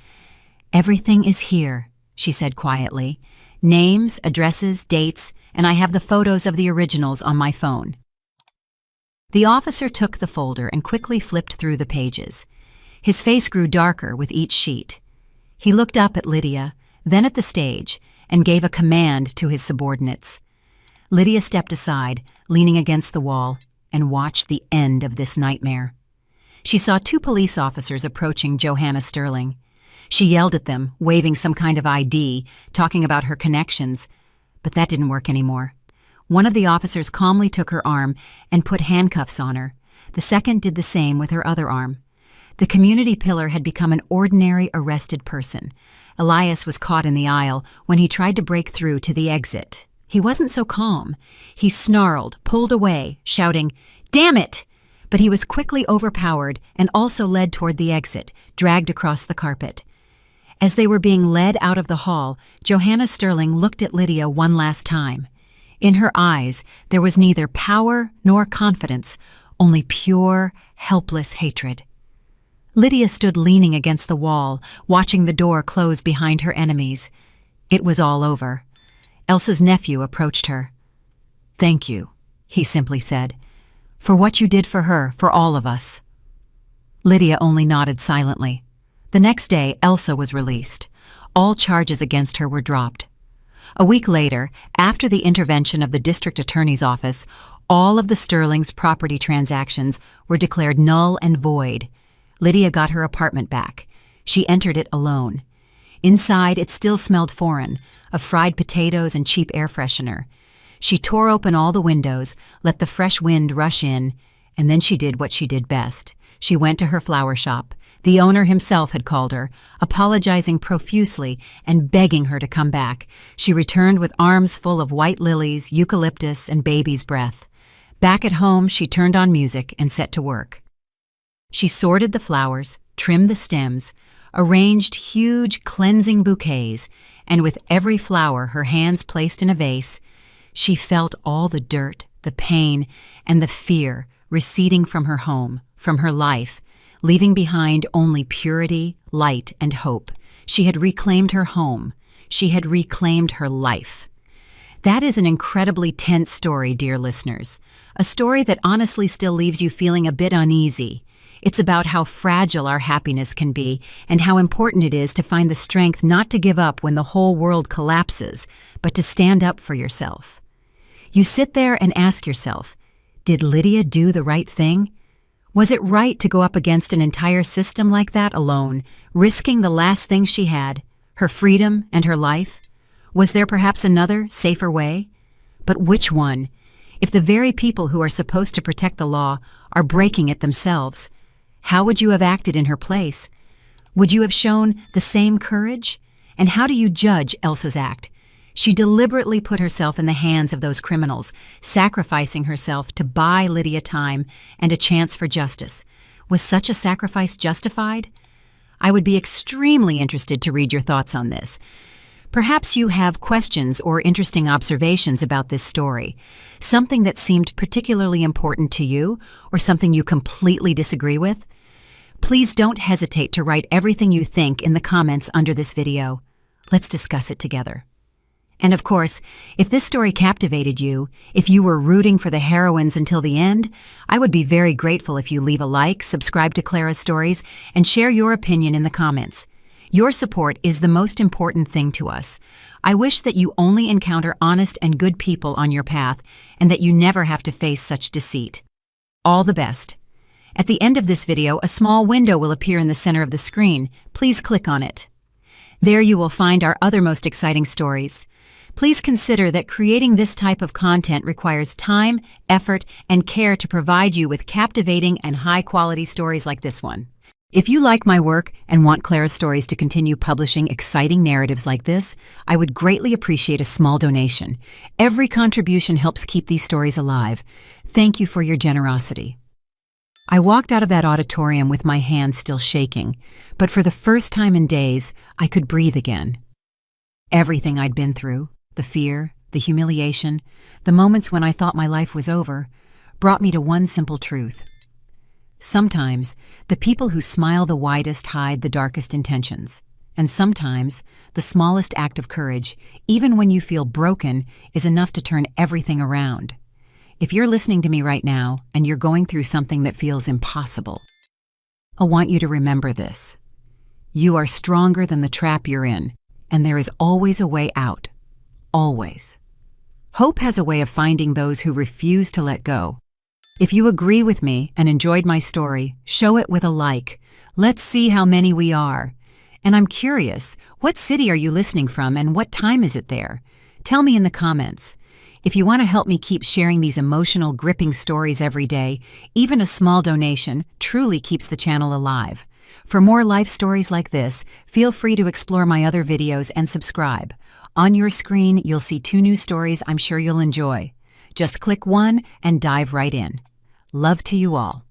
"Everything is here," she said quietly. "Names, addresses, dates, and I have the photos of the originals on my phone." The officer took the folder and quickly flipped through the pages. His face grew darker with each sheet. He looked up at Lydia, then at the stage, and gave a command to his subordinates. Lydia stepped aside, leaning against the wall, and watched the end of this nightmare. She saw 2 police officers approaching Johanna Sterling. She yelled at them, waving some kind of ID, talking about her connections, but that didn't work anymore. One of the officers calmly took her arm and put handcuffs on her. The second did the same with her other arm. The community pillar had become an ordinary arrested person. Elias was caught in the aisle when he tried to break through to the exit. He wasn't so calm. He snarled, pulled away, shouting, "Damn it!" But he was quickly overpowered and also led toward the exit, dragged across the carpet. As they were being led out of the hall, Johanna Sterling looked at Lydia one last time. In her eyes, there was neither power nor confidence, only pure, helpless hatred. Lydia stood leaning against the wall, watching the door close behind her enemies. It was all over. Elsa's nephew approached her. "Thank you," he simply said, "for what you did for her, for all of us." Lydia only nodded silently. The next day, Elsa was released. All charges against her were dropped. A week later, after the intervention of the district attorney's office, all of the Sterling's property transactions were declared null and void. Lydia got her apartment back. She entered it alone. Inside, it still smelled foreign, of fried potatoes and cheap air freshener. She tore open all the windows, let the fresh wind rush in, and then she did what she did best. She went to her flower shop. The owner himself had called her, apologizing profusely and begging her to come back. She returned with arms full of white lilies, eucalyptus, and baby's breath. Back at home, she turned on music and set to work. She sorted the flowers, trimmed the stems, arranged huge, cleansing bouquets, and with every flower her hands placed in a vase, she felt all the dirt, the pain, and the fear receding from her home, from her life, leaving behind only purity, light, and hope. She had reclaimed her home. She had reclaimed her life. That is an incredibly tense story, dear listeners. A story that honestly still leaves you feeling a bit uneasy. It's about how fragile our happiness can be and how important it is to find the strength not to give up when the whole world collapses, but to stand up for yourself. You sit there and ask yourself, did Lydia do the right thing? Was it right to go up against an entire system like that alone, risking the last thing she had, her freedom and her life? Was there perhaps another, safer way? But which one? If the very people who are supposed to protect the law are breaking it themselves, how would you have acted in her place? Would you have shown the same courage? And how do you judge Elsa's act? She deliberately put herself in the hands of those criminals, sacrificing herself to buy Lydia time and a chance for justice. Was such a sacrifice justified? I would be extremely interested to read your thoughts on this. Perhaps you have questions or interesting observations about this story, something that seemed particularly important to you, or something you completely disagree with. Please don't hesitate to write everything you think in the comments under this video. Let's discuss it together. And of course, if this story captivated you, if you were rooting for the heroines until the end, I would be very grateful if you leave a like, subscribe to Clara's Stories, and share your opinion in the comments. Your support is the most important thing to us. I wish that you only encounter honest and good people on your path, and that you never have to face such deceit. All the best. At the end of this video, a small window will appear in the center of the screen. Please click on it. There you will find our other most exciting stories. Please consider that creating this type of content requires time, effort, and care to provide you with captivating and high-quality stories like this one. If you like my work and want Clara's Stories to continue publishing exciting narratives like this, I would greatly appreciate a small donation. Every contribution helps keep these stories alive. Thank you for your generosity. I walked out of that auditorium with my hands still shaking, but for the first time in days, I could breathe again. Everything I'd been through, the fear, the humiliation, the moments when I thought my life was over, brought me to one simple truth. Sometimes, the people who smile the widest hide the darkest intentions. And sometimes, the smallest act of courage, even when you feel broken, is enough to turn everything around. If you're listening to me right now, and you're going through something that feels impossible, I want you to remember this. You are stronger than the trap you're in, and there is always a way out. Always. Hope has a way of finding those who refuse to let go. If you agree with me and enjoyed my story, show it with a like. Let's see how many we are. And I'm curious, what city are you listening from and what time is it there? Tell me in the comments. If you want to help me keep sharing these emotional, gripping stories every day, even a small donation truly keeps the channel alive. For more life stories like this, feel free to explore my other videos and subscribe. On your screen, you'll see 2 new stories I'm sure you'll enjoy. Just click one and dive right in. Love to you all.